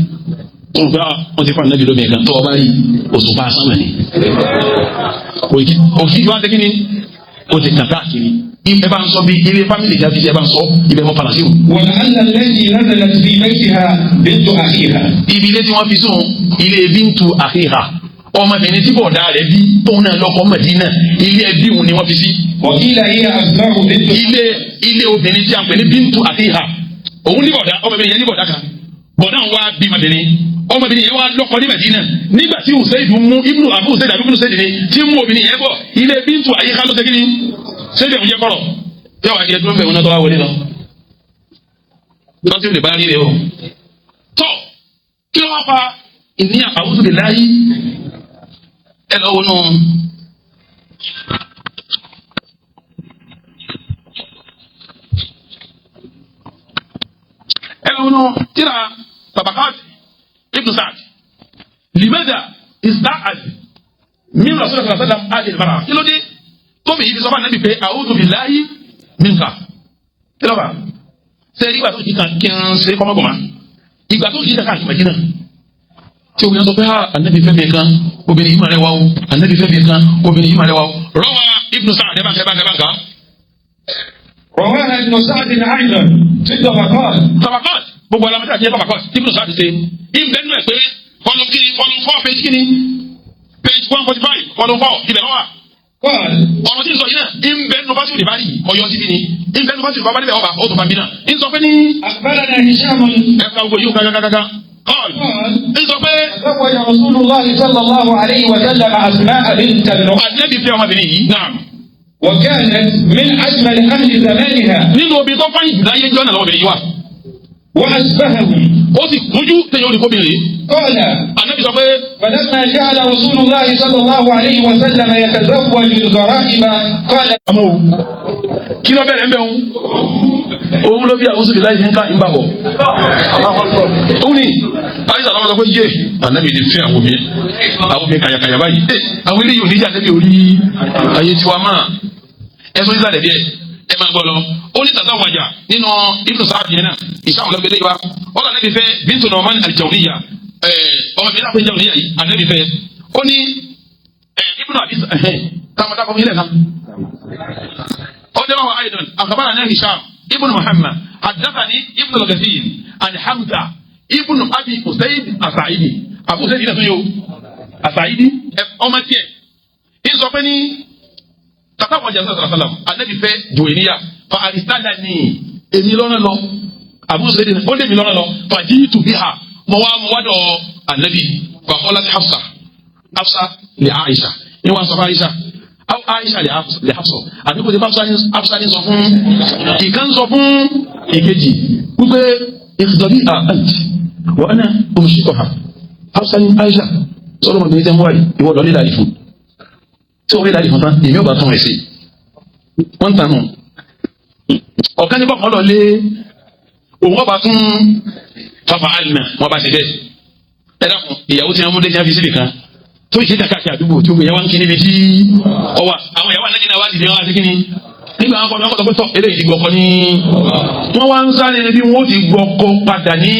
tó ń gbà wọ́n ti fa anabi lómi ẹ̀ka tó ọba rí òṣùpá sánmà ni. òkìkí wá ṣe kí ni ó ti kàn káàkiri ẹ bá ń sọ bí ilé fámìlì jáde ẹ bá ń sọ ibẹ̀ mọ́ palasi o. wàhálà lẹ́yìn nazalat fi baytiha bintu akhiha. ibi ilé tí wọ́n fi sùn ilé bintu akhiha ọmọbìnrin tí bọ̀dá rẹ̀ bí tóun náà lọ́kọ́ Mẹdínà ilé ẹbí òun ni wọ́n fi sí. wàkìlà yẹ asma'u bintu. ilé obìnrin tí a pè ní bintu akhiha òun ní bọ̀dá ọmọbìnrin yẹn ní bọ̀dá kan bọ̀dá ń wá bí ọmọbìnrin yẹn wá lọ́kọ ní Mẹdínà nígbà tí Usaidu mú ibnu Abu Usaid àbí ibnu Usaid ni tí mú obìnrin yẹn bọ̀ ilé bintu akhiha ló ṣe kí ni sẹ́dẹ̀ ń jẹ́ kọ́rọ̀ yóò wá kí ẹ dúró bẹ̀rù náà tó wá wọlé lọ. lọ́sí ò lè bá rí rẹ o. tọ́ kí ló wá fa ìní àwùjọ lè láyé ẹ lọ wọnú. ẹ lọ wọnú tíra Tabaqat Ibn Sa'd limada ista'ad min Rasulullah sallallahu alaihi wasallam adil mara kí ló dé tóbi yìí fi sọ fún anabi pé a'udhu billahi minka kí ló fà sẹ́yìn ìgbà tó yìí kan kí n ṣe kọ́mọ́gbọ̀mọ́ ìgbà tó yìí kan káàkiri Mẹ́dínà tí obìnrin sọ pé anabi fẹ́ mi kan obìnrin yìí máa rẹwà o anabi fẹ́ mi kan obìnrin yìí máa rẹwà o rawa Ibn Sa'd ẹ̀ bá ń kà. rawaha Ibn Sa'd aidan fi Tabaqat gbogbo alamọta àti Tabaqat Ibn Sa'd ṣe ìbẹ́ nù ẹ̀ pé volume 4 page kini page 145 volume 4 ibẹ̀ lọ́wọ́ ọ̀rọ̀ tí ń sọ yìí náà ń bẹ nínú bá tí ò lè bá rí ọyọ títí ni ń bẹ nínú bá tí ò lè bá rí bẹ́ẹ̀ ọba ó tó bá mi náà ń sọ pé ní. akhbarana Hisham. ẹ̀ka gbogbo yóò kákákáká. ń sọ pé. zawwaja Rasulullah sallallahu alayhi wa sallam Asma'a bint Abi. àjẹbí fẹ́ ọmọbìnrin yìí náà. wa kanat min ajmal ahli zamaniha. nínú obìnrin tó fáyìn jù láyé jọ́nà lọ́wọ́bìnrin yìí wà. wa asbahahum. ó sì kúnjú tẹ̀yìn olùkóbìnrin. qala. ànábì sọ pé. falamma ja'ala Rasulullah sallallahu alayhi wa sallam yatazawwaju al-ghara'iba qala. àmọ́ kí ló bẹ̀rẹ̀ ń bẹ̀ òun ló bí àwùjọ ìlà yìí ń ká ìgbà bọ̀. òun ni àyíṣà lọ́wọ́ sọ pé yé ànábì ti fẹ́ àwọn obìnrin kàyàkàyà báyìí. àwọn eléyìí ò ní jáde bí orí ayé tiwa máa ẹ sọ ìsàlẹ̀ díẹ̀ ẹ máa gbọ́ lọ. ó ní tàtà wàjà nínú Ibn Sa'd yẹn náà ìṣàwọn lọ́gbẹ̀lẹ́ yìí wa ọ̀rọ̀ ànábì fẹ́ Bintu Nu'man al-Jawniya ọmọbìnrin àpéjọ òníyà yìí ànábì fẹ́ ó ní ibùdó àbí kàmọ́tà kọ́mí ilẹ̀ kan. أودره أيضا أخبرنا هشام ابن محمد حدثني ابن الغزيل عن حمزة ابن أبي أسيد السعيدي أبو أسيد إلى سيو السعيدي أمتي إن صبني تتوجه صلى الله عليه وسلم النبي في جوينية فأرسلني èmi lọ́nà lọ Abu Usaid ó lé mi lọ́nà lọ فجئت بها موادو النبي فقالت حفصة لعائشة إن صفا عائشة aw Aisha le Hafsa àbí kò tí Hafsa ní sọ fún ìkan sọ fún ìkejì wípé ìfìdọ̀bí àǹtí wọ́n ẹ̀nà òṣìṣẹ́ Hafsa ní Aisha sọ́dọ̀ mọ̀ ní tẹ́mọ́ wáyé ìwọ lọ lílàrí fún tí wọ́n lílàrí fún tán èmi ò bá tún rẹ̀ sí wọ́n tànù ọ̀kan ní bọ́kàn lọ lé òun ọba tún fafa alina wọn bá ti bẹ́ẹ̀ ẹ dákun ìyàwó tí wọ́n mú dé jẹ́ fi síbì kan tó ìṣe kàkàkì àdúgbò tí ogun yẹn wá ń kíni létí ọwà àwọn ìyàwó ànájì náà wá dìde wọn àti kíni nígbà wọn kọ́ ọkọ̀ tó eléyìí ti gbọ́kọ́ ní. wọ́n wá ń sáré bí wọ́n ti gbọ́kọ́ padà ní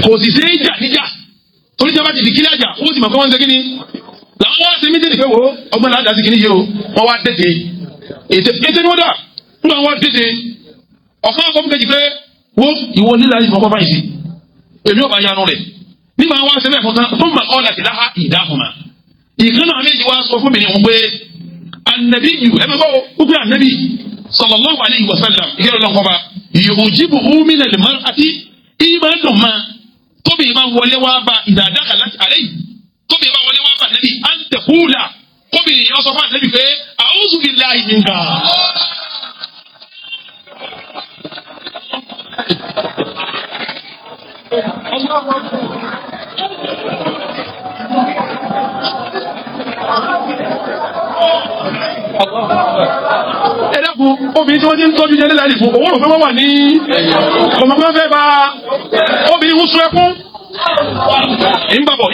kò sì sí ìjà níjà torí jẹ́ bá ti di kílẹ̀ àjà wọ́n sì mọ̀ pé wọ́n ń ṣe kíni. làwọn wá sí mídìrì pé wo ọgbọ́n náà dá sí kíni yìí o wọ́n wá dèdè ètè ni wọ́n dà nígbà wọn dèdè ọ̀kan ọkọ̀ méjì pé wo ìwọ lílà ìfọ̀kọ́ báyìí èmi ò bá yanu rẹ̀ nígbà wọn ṣe bẹ́ẹ̀ fún kan fún màkọ́ láti láha ìdáhùnmá ìkànnà méjì wá sọ fún mi ní wọn pé anabi yìí ẹ bẹ bá wọ́n pé anabi sallallahu alayhi wa sallam ìkẹrẹ lọ́kọ́ba yujibuhu min al-mar'ati ìmọ̀ dùn ma tóbi ìbá wọlé wá bá ìdàdàkà láti àlẹ́ yìí tóbi ìbá wọlé wá bá anabi an taqula tóbi ìyá sọ fún anabi pé a'udhu billahi minka ẹ dákun obìnrin tí wọ́n ti ń tọ́jú jẹ́ nílẹ̀ àdìfún òun rò pé wọ́n wà ní ọmọ pé wọ́n fẹ́ bá obìnrin ń sun ẹkún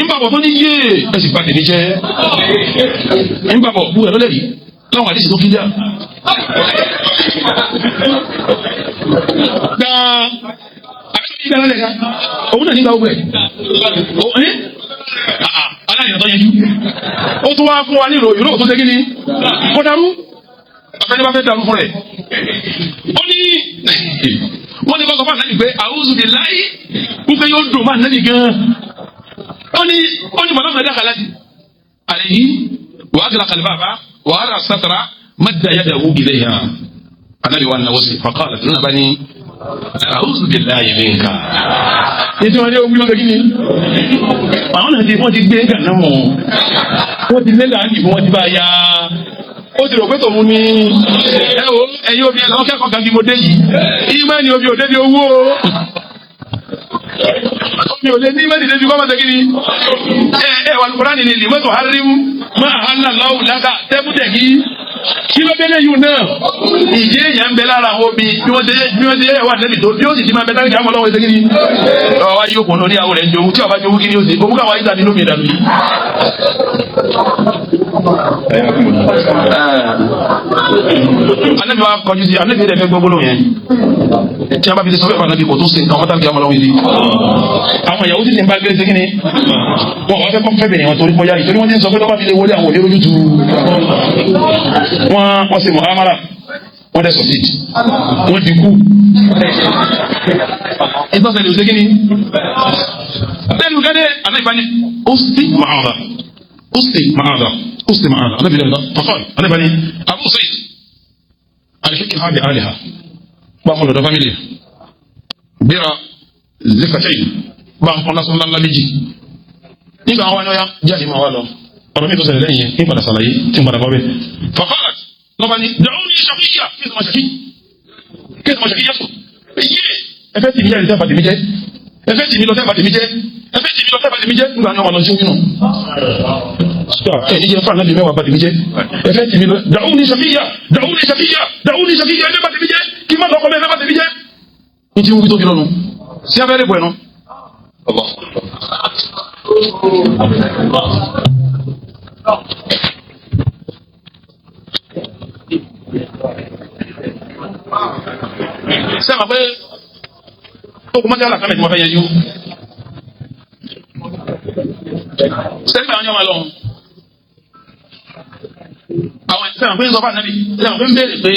ìbàbọ̀ tó ní yé ẹ sì gbàdé ní jẹ́ ìbàbọ̀ bú ẹ lọ́lẹ́rìí láwọn àdìsí tó kílíà. Gbàá òun náà nígbà ogun ẹ̀ aláìyàn tó yẹjú ó tún wá fún wa ní ìròyìn tó ṣe kí ni kó darú afẹ́ni bá fẹ́ darú fún rẹ̀ ó ní wọ́n ní kọ́ sọ fún ànábì pé àwùjọ bíi láyé wípé yóò dùn máa ànábì gan-an ó ní bàbá kan dákàlá sí àlẹ́ yìí wàá gbéra kàlífà bá wàá rà sátara má da yàda wù ilé yà ànábì wà nàwọ́ sí fàkàlà tó nàbà ní àwùjọ bíi láyé nǹkan ètò wọn ní ogun lọ́sẹ̀ kí ni àwọn náà wọ́n ti gbé gànà mọ̀ wọ́n ti lẹ́gà ní ìbọn wọ́n ti bá ya ó ti rò pé tòun ni ẹ wo ẹ̀yin omi ẹ̀ lọ́wọ́ kẹ́kọ̀ọ́ kan bí mo dé yìí ìmọ̀ ẹni omi ò dé ní owó omi ò lé ní mẹ́rin débi kọ́ máa tẹ́kí ni wà lùkúrá ni lè mọ́tò harim máa hànà lọ́wọ́ lága tẹ́kùtẹ̀kí kí ló délé yìí náà ìjẹ́ èèyàn ń bẹ lára àwọn omi bí wọ́n ṣe wà nẹ́bi tó bí ó sì ti máa bẹ lára ìjàmọ́ lọ́wọ́ ẹ̀ṣẹ́ kí ni ọ̀wá yóò kùn lórí àwọn rẹ̀ ń jowú tí ọba jowú kí ni ó ṣe òun káwọn ayíta nínú mi dànù yìí. anabi wa kọjú sí anabi yẹn fẹ́ gbogbo lóhùn yẹn tí a bá fi ṣe sọ́fẹ́ fún anabi kò tó ṣe nǹkan mọ́tàlì àmọ́ lọ́wọ́ yìí àwọn ìyàwó sì ti ń bá gbé ṣe kí ni wọn wọ́n fẹ́ kọ́ fẹ́ bẹ̀rẹ̀ wọn torí bọ́yá ìtorí wọ́n ti ń sọ pé lọ́wọ́ fi lè wọlé àwọn òde lójútu wọ́n ṣe muhammadu wọ́n dẹ̀ sọ̀tì wọ́n dínkù ìtọ́sẹ̀ lè ṣe kí ni lẹ́nu gẹ́gẹ́ aláìbáni ó sì máa alábi lẹ́nu fọ́fọ́n aláìbáni àbúṣe àrífẹ́kì ha bí àríhà bá wọn lọ́dọ̀ fámílì bíra zikatẹ́yìn bá ń kọ́ lásán ńlá méjì nígbà àwọn ẹni ọya jáde máa wá lọ ọ̀rọ̀ mi tó ṣẹlẹ̀ lẹ́yìn yẹn ní padà sàlàyé tí ń padà bọ́ bẹ́ẹ̀ fọ́fọ́n lọ́ba ni dàrú ní ṣàfihà kí ẹ̀ ṣàkí yẹ́sùn yé ẹfẹ́ tì mí yá ìjọba tèmi jẹ́ ẹfẹ́ tì mí lọ tẹ́bà tèmi jẹ́ ẹfẹ́ tì mí lọ tẹ́bà tèmi jẹ́ nígbà ní ọmọ lọ sí wínú ẹ̀ níjẹ́ fún ànábì mẹ́wàá bá tèmi jẹ́ ẹfẹ́ tì mí lọ dàrú ní ṣàfihà ẹfẹ́ bá tèmi jẹ́ kí má lọ́kọ́ bẹ́ẹ̀ bá tèmi jẹ́ ní ti wúbi tó fi lọ́nu sí abẹ́rẹ́ bọ̀ ẹ̀nu. sẹ́wọ̀n pé ogun mọ́tí àlàkà mẹ́tí wọ́n fẹ́ yẹjú sẹ́gbẹ̀ àwọn yọmọ lọ́wọ́ àwọn sẹ́wọ̀n pé ń sọ fún ànábì sẹ́wọ̀n pé ń béèrè pé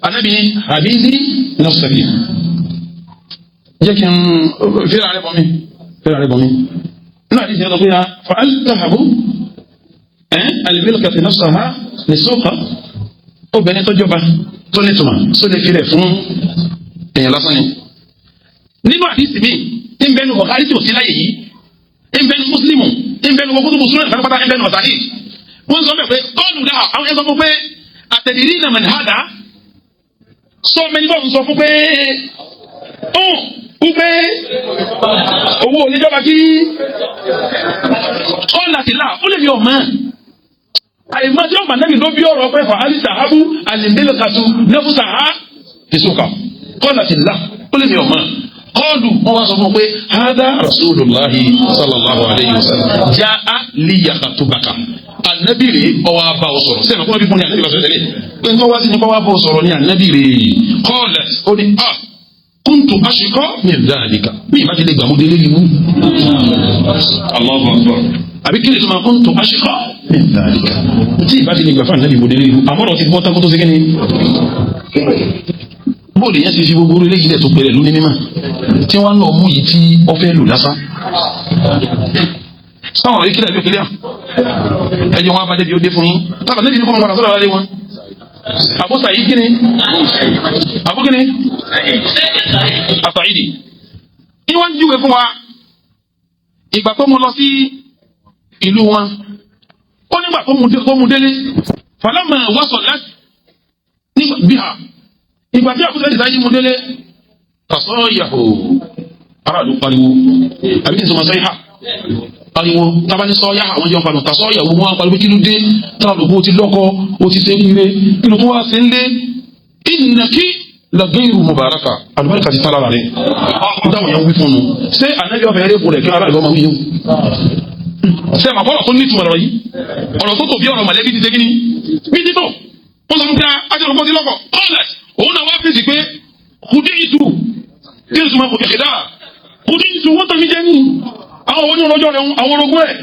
ànábì ní àbíndí nọ́ọ̀sẹ̀bì jẹ́ kí n fẹ́ra rẹ̀ bọ̀ mí náà àdìsí ẹ̀ lọ pé fa alitahabu alimilkati nafsaha ní sọ́kà obìnrin tó jọba tó nítumọ̀ sóde filẹ̀ fún èèyàn lásán ni. nínú àdìsí mi ń bẹnu Bukhari tí ò sí láyè yìí ń bẹnu Muslimu ń bẹnu gbogbo tó mùsùlùmí pátápátá ń bẹnu ọ̀sán yìí. wọ́n sọ pé kọ́ọ̀lù dáhà àwọn yẹn sọ fún pé àtẹ̀dìrí nà mẹ́ni hàdá sọ mẹ́ni bá ń sọ fún pé wípé owó oníjọba kí ó láti là ó lè fi ọ̀mọ́ àyèmọ́ tí ó mà nẹ́bi ló bí ọ̀rọ̀ pé fà alisa abu alimbilkatu nẹ́fúsà ha ìsúkà kọ́ láti là ó lè fi ọ̀mọ́ kọ́ọ̀lù wọn wá sọ fún pé hada rasulullahi sallallahu alayhi wa sallam jaa liyakatubaka anabire ọwọ́ abá ọ sọ̀rọ̀ sẹ́yìn kọ́nà bí fún ni anabi bá sọ̀rọ̀ tẹ́lẹ̀ pé nípa wá sí nípa wá bá ọ sọ̀rọ̀ ní anabire kọ́ọ̀lẹ̀ ó ní kuntu ashqa min dhalika bí ìbá ti lè gbàmúdé lórí mú. Allahu akbar. àbí kí ni tó máa kuntu ashqa min dhalika tí ìbá ti lè gbà fún anabi mú lórí mú àmọ́ ọ̀rọ̀ ti bọ́ tako tó ṣe kí ni. bóòlù yẹn ti fi gbogbo eléyìí lẹ̀ tó pẹ̀lẹ̀ lóní mímọ́ tí wọ́n lọ mú yìí tí ọ fẹ́ lò lásán. sáwọn ọ̀rẹ́ kílẹ̀ bí òkèlè à ẹjọ́ wọn abájẹ́ bí ó dé fún yín tábà níbi ní kọ́ mọ́ padà sọ́dọ̀ alẹ́ wọn. àbúsà yìí kíni àbúkíni àtàyìdì ní wọ́n júwe fún wa ìgbà tó mú lọ sí ìlú wọn ó nígbà tó mú délé fàlámà wọ́sọ̀ láti nígbà bíhà ìgbà tí àbúsà ìdíjà yìí mú délé tàṣọ ìyàwó aráàlú pariwo àbí kí n sọ ma sọ yìí hà pariwo tabani sọ yà àwọn jẹun pariwo tasọ yàwó wọn pariwo kí ló dé tábàlùkù o ti lọ́kọ o ti ṣe ire kí ló tó wá sí ń lé ìnàkí lagayru mubaraka alibarika ti tala la rẹ n táwọn yẹn wí fún un ṣé anabi ọbẹ yẹrẹ bò rẹ kí aláàlú ọmọ wí yẹn ṣé màá bọ́lọ̀ tó ní ìtumọ̀ lọ́rọ̀ yìí ọ̀rọ̀ tó tóbi ọ̀rọ̀ mọ̀lẹ́bí ti ṣe kí ni bí títọ̀ wọ́n sọ fún kí ajẹ́rùkọ́ ti lọ́kọ̀ ọ̀lẹ̀ òun náà wá fèsì pé kùdí ìtù kí ni sùnmọ́ kò kẹ̀kẹ́ kùdí ìtù wọ́n tàn mí jẹ́ ní àwọn onírọ̀jọ́ rẹ̀ àwọn orogún ẹ̀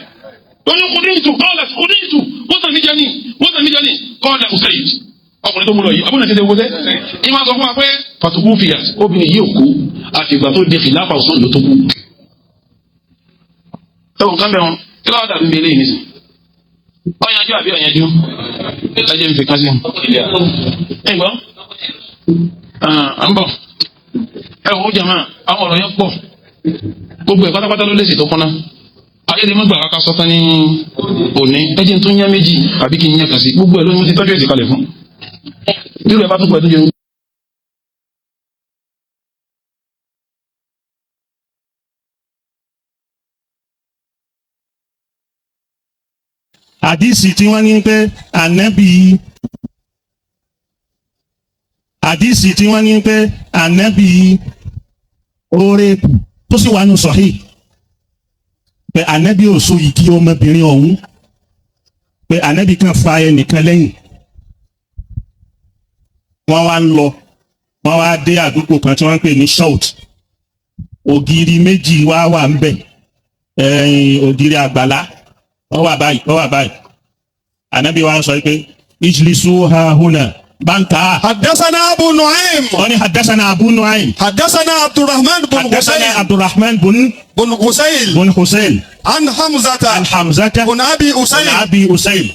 wọ́n ní kùdí ìtù ọ̀lẹ̀ kùdí ìtù wọ́n tàn mí jẹ́ ní kọ́ọ̀lẹ̀ Usayd ọkùnrin tó mú lọ yìí abúlé tètè wọlé ìmọ̀ sọ fún wa pé pàtùkù fìyà obìnrin yìí ò kú àfìgbà tó di fìlà pa Usman ló tó kú. ẹ̀wọ̀n kan bẹ̀ wọn kí ló wá dàbí mi eléyìí nísìn ọ̀yanjú àbí ọ̀yanjú ẹ̀jẹ̀ ń fi kan sí i. ẹ̀ gbọ́ à ń bọ̀ ẹ̀wọ̀n ó jàmá àwọn ọ̀rọ̀ yẹn pọ̀ gbogbo ẹ̀ pátápátá ló lè ṣètò kọ́ná ayélujára ká sọ́tán ní òní ẹ̀jẹ̀ tó ń yá méjì àbí kí n yẹ kàn sí gbogbo ẹ̀ ló ń ti tọ́jú ẹ̀sìn kalẹ̀ fún bí rẹ̀ bá tún pẹ̀lú jẹun. àdìsí tí wọ́n ní pé ànábì orepu tó sì wà nù sọ̀hí pé ànábì ò so igi ọmọbìnrin ọ̀hún pé ànábì kan fa ẹnìkan lẹ́yìn wọ́n wá ń lọ wọ́n wá dé àdúgbò kan tí wọ́n ń pè ní shout ògiri méjì wà ń bẹ̀ ògiri àgbàlá wọ́n wà báyìí ànábì wa ń sọ pé ijlisu ha huna báńkà. حدثنا أبو نعيم. wọ́n ní حدثنا أبو نعيم. حدثنا عبد الرحمن بن حسين. حدثنا عبد الرحمن بن حسين. عن حمزة. بن أبي أسيد.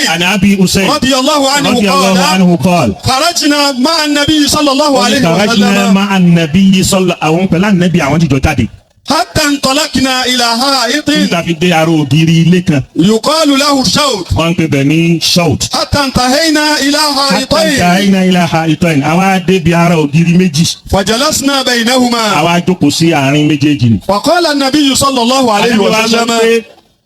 عن أبي أسيد. رضي الله عنه قال. خرجنا مع النبي صلى الله عليه وسلم. خرجنا مع النبي صلى àwọn pẹ̀lú ànábì àwọn ti jọ jáde. حتى انطلقنا إلى حائط. nígbà fi dé aró ògiri ilé kan. يقال له شوط. wọ́n ń pè bẹ̀ ní shout. حتى انتهينا إلى حائطين. àwọn adé bi ara ògiri méjì. فجلسنا بينهما. àwọn ajókòó sí àárín méjèèjì ni. فقال النبي صلى الله عليه وسلم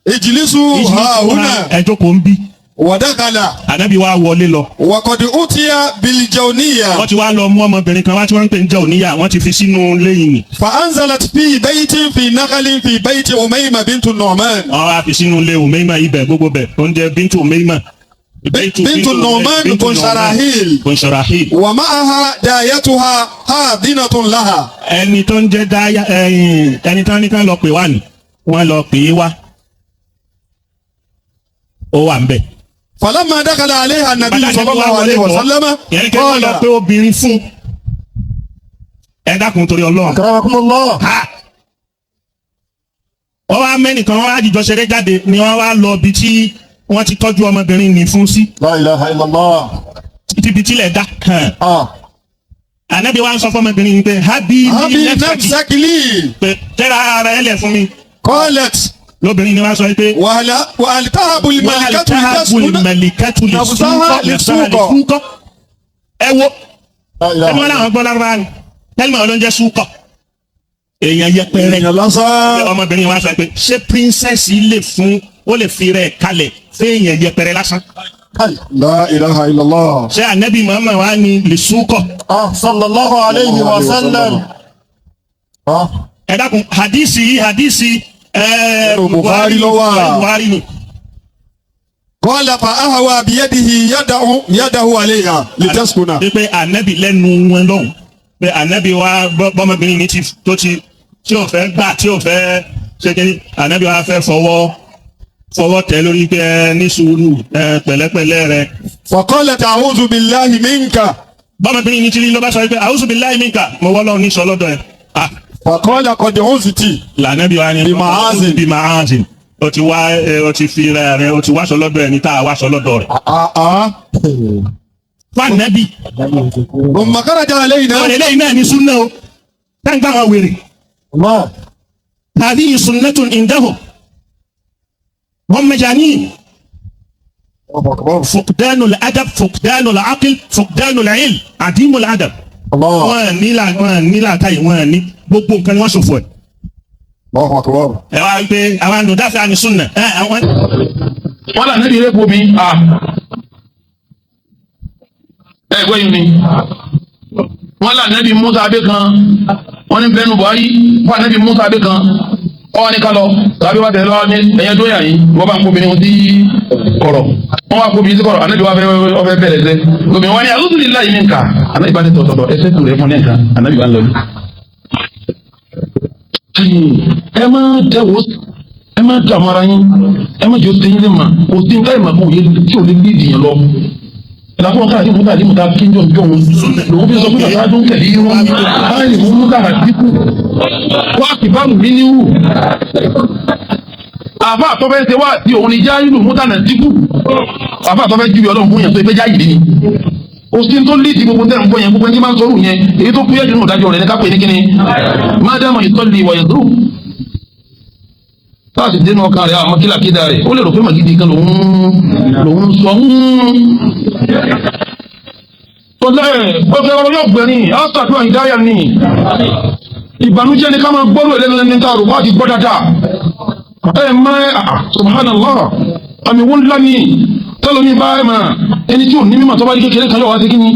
اجلسوا ها هنا. ẹ jókòó ń bí. ودخل. ànábì wa wọlé lọ. وقد أتي بالجونية. wọ́n ti wá lọ mú ọmọbìnrin kan wá tí wọ́n ń pè ní jawniya wọ́n ti fi sínú lẹ́yìn ni. فأنزلت في بيت في نخل في بيت أميمة بنت النعمان. wọ́n wá fi sínú ilé Umayma ibẹ̀ gbogbo bẹ̀ oúnjẹ bíntu Umayma. بنت النعمان بن شراحيل. ومعها دايتها حاضنة لها. ẹni tó ń jẹ́ dáyà ẹni tó ń ní ká lọ pè wá ni wọ́n lọ pè é wá ó wà ń bẹ̀. فلما دخل عليها النبي صلى الله عليه وسلم قال lọ pé obìnrin fún ẹ dákun torí Ọlọ́run. أكرمكم الله. wọ́n wá mẹ́nìkan wọ́n wá dìjọ ṣeré jáde ni wọ́n wá lọ bí tí wọ́n ti tọ́jú ọmọbìnrin ní fún sí. لا إله إلا الله. tíbi tílẹ̀ dá. ànábì wa ń sọ fọmọbìnrin yìí pé habi nafsaki li. pé tẹ́ra ara ẹ lẹ̀ fún mi. qalat. lóbìnrin ni wọ́n sọ pé. wàhálà táàbùlì mẹ̀lìkẹ́tù lè súnkọ́. ẹ wo ẹni wọn làwọn gbọ́ lárúbá ni tẹ́lẹ̀ mọ̀ ló ń jẹ́ súnkọ́. èèyàn yẹpẹrẹ ọmọbìnrin wa sọ pé ṣé píríncẹ́sì lè fún ó lè fi rẹ̀ kalẹ̀ fún èèyàn yẹpẹrẹ lásán. La ilaha illallah. ṣé ànábì Muhammad wa ni lè súnkọ́. sallallahu alayhi wa sallam. ẹ dákun hadisi. Bukhari ló wà. Bukhari ni. Qala fa ahwa biyadihi yadahu alayha litaskuna. pé ànábì lẹ́nu wọn lọ́hùn pé ànábì wa bọ́mọbìnrin ní tí ò fẹ́ gbà tí ò fẹ́ ṣe kí ànábì wa fẹ́ fọwọ́ tẹ̀ lórí pé ní sùúrù pẹ̀lẹ́pẹ̀lẹ́ rẹ̀. Fa qalat a'udhu billahi minka. bọ́mọbìnrin ní tí ló bá sọ pé a'udhu billahi minka mo wọ́ lọ́wọ́ ní sọ lọ́dọ̀ ẹ̀. Fa qala qad uzti. lànàbí wa ni bí ma'azin o ti wá o ti fi rẹ o ti wáṣọ lọ́dọ̀ ẹni tá a wáṣọ lọ́dọ̀ rẹ̀. fún ànábì. makaraja alayna. wọ́n lè náà ní súnà o táǹgbà wọn wèrè. hadhihi sunnatun indahum hum majanin. فقدان الأدب فقدان العقل فقدان العلم عديم الأدب wọ́n ní làákàyè wọ́n ní gbogbo nǹkan ni wọ́n ṣòfò ẹ̀. ẹ wá pé àwọn àdùn dáfẹ́ àni súnà. wọ́n là níbi eré bomi ẹgbẹ́ yìí ni wọ́n là níbi Musa abẹ́ kan wọ́n ní bẹ́ẹ̀nu Buhari wọ́n níbi Musa abẹ́ kan ọwọ́ ní kálọ̀ tàbí wá tẹ̀lé lọ́wọ́ ní ẹ̀yẹ tó yà yín wọ́n bá ń kóbi ní ohun tí kọ̀rọ̀ wọ́n wá kóbi sí kọ̀rọ̀ ànábi wá fẹ́ bẹ̀rẹ̀ sẹ́ gómi wọ́n ní alhamdulilayi ní nǹka ànábi bá ní tọ̀tọ̀tọ̀ ẹsẹ̀ tó rẹ̀ fún ní nǹkan ànábi bá ń lọ ní. ẹ má dẹwọ́ ẹ má dààmú ara yín ẹ má jọ tẹyin lé ma kò sí nǹkan ìmọ̀ kò yẹ tí ò lè lé ìdìyàn lọ. ìlàkùn ká àdìmú ká àdìmú ká kíjọ jọ wọn lòun fi sọ pé bàbá tó ń tẹ̀lé wọn báyìí mú mú ká àdìkù wá kìbánu mi ní wù. àfa àtọ́fẹ́ ṣe wá sí òun ni jáìlú mútànà dínkù àfa àtọ́fẹ́ júwe ọlọ́run fún yẹn tó ẹgbẹ́ jáìlì ni. òsín tó lé di gbogbo tẹ̀ ń bọ̀ yẹn gbogbo ẹni tí máa ń sọ̀rọ̀ yẹn èyí tó kúyẹ́ nínú ìdájọ́ rẹ̀ ní kápẹ́ ní kíni má dámọ̀ ìtọ́lì ìwọ̀yẹ̀ dúró. táàsì dénú ọkàn rẹ̀ àwọn kílàkídà rẹ̀ ó lè rò pé màgídì kan lòun sọ tọ́lẹ̀ ọ̀fẹ́ ọ̀rọ̀ yóò gbẹ̀rin ọ́sàdúrà ìdáyà ni ìbànújẹ́ ni ká máa gbọ́rọ̀ ẹlẹ́nu ní tààrù wá ti gbọ́ dáadáa subhanallah àmì wọ́n ńlá ni tẹ́lómi bá ẹ̀ máa ẹni tí ò ní mímọ̀ tó bá di kékeré kan yóò wá sí kí ni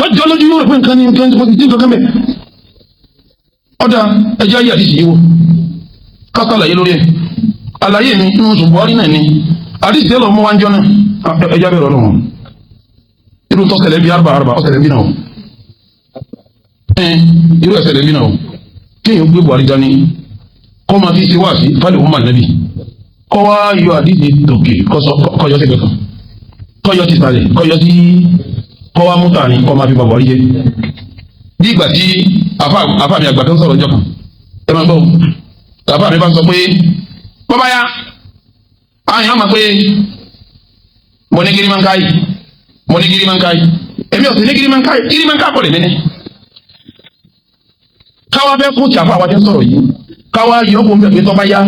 ọjọ́ lójú yóò rẹ̀ pé nǹkan ní nǹkan tó ti nǹkan mẹ́ ọ̀dà ẹjẹ́ ayé àdìsí yìí wò kásá àlàyé lórí ẹ̀ àlàyé mi inú oṣù Buhari náà ni àdìsí ẹ̀ lọ́ mọ́ wájọ́ náà ẹjẹ́ abẹ́rẹ́ ọlọ́run irú tó ṣẹlẹ̀ bí arba ọ̀ṣẹlẹ̀ bí náà irú ẹ̀ṣẹlẹ̀ bí náà kéèyàn gbé Buhari dání kọ́ máa fi ṣe wá sí fálẹ̀ ọmọ ànábì kọ́ wá yọ àdìsí tòkè kọ́yọ́ sí kankan kọ́yọ́ ti sàlẹ̀ kọ́yọ́ sí kọ́ wá múta ni kọ́ máa fi Buhari jẹ bí ìgbà tí àfa mi àgbà kan sọ̀rọ̀ ọjọ́ kan ẹ máa gbọ́ àfa mi bá sọ pé bọ́bá ya àwọn èèyàn máa pé mo ní kiri máa ń ká yìí mo ní girimankai èmi ò sì ní girimankai kọ́ lè mẹ́ni. káwa fẹ́ kó tìàfà wa ti ń sọ̀rọ̀ yìí káwa yọ̀ọ́kùn ń bẹ̀ pé tọ́ba yá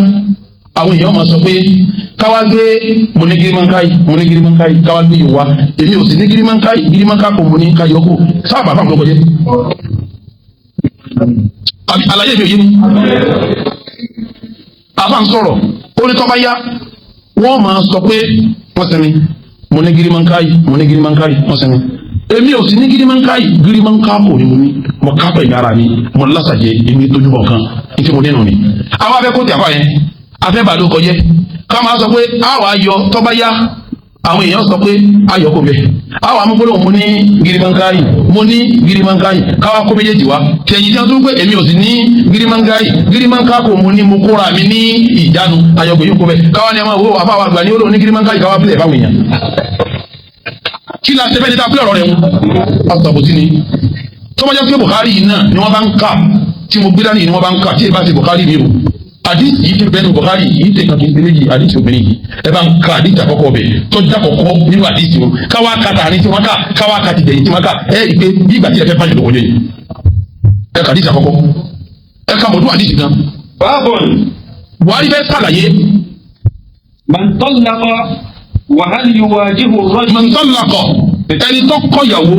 àwọn èèyàn máa sọ pé káwa gbé mo ní girimankai káwa gbé yòówá èmi ò sì ní girimankai kò mo ní ká yọ̀ọ́kù sáà bàbá mi ló kọjá. àlàyé mi ò yé mi. àfa ń sọ̀rọ̀ ó ní tọ́ba yá wọ́n máa sọ pé wọ́n sẹ́ni mo ní girimankai wọ́n sẹ́ni èmi ò sì ní girimankai kò ní mo ní mo kápẹ́ ìdára mi mo lásàjẹ́ èmi tójú bọ̀ kan ní tí mo nínú mi. àwọn afẹ́ kó ti àfa yẹn afẹ́ bàdó kọjẹ́ ká máa sọ pé àwọn ayọ̀ tọ́ba yá àwọn èèyàn sọ pé ayọ̀ kò bẹ̀ àwọn amúgbóló mo ní girimankai káwá kó méjèèjì wá tẹ̀yìn tí wọ́n tún pé èmi ò sì ní girimankai kò mo ní mo kóra mi ní ìjánu ayọ̀ kò yóò kó bẹ̀ káwá ní ẹ máa wo àfáwọn àgbà ní ó lò ní girimankai káwá pílẹ̀ fáwọn èèyàn kí la ṣe fẹ́ ní ta pílẹ̀ ọ̀rọ̀ rẹ̀ wọn àtàbòtí ni tọ́mọdé pé Bukhari yìí náà ni wọ́n bá ń kà tí mo gbé dání ni wọ́n bá ń kà tí ì bá ṣe Bukhari mi o àdìsí yìí ti bẹ́ẹ̀ ní Bukhari yìí tẹ̀ kàkí méjì àdìsí obìnrin yìí ẹ bá ń ka àdìsí àkọ́kọ́ bẹ̀ tọ́jú àkọ́kọ́ nínú àdìsí wọn káwá kàtà àní tí wọ́n kà káwá kàtì dẹ̀yìn tí wọ́n kà ẹ rí i pé bí ìgbà tí ẹ fẹ́ fàyè lọ́wọ́ yẹn ẹ kà àdìsí àkọ́kọ́ ẹ kà mọ̀dún àdìsí kan. Buhari fẹ́ sàlàyé. man tallaqa wa hal yuwajihu rajul. man tallaqa ẹni tó kọ̀yàwó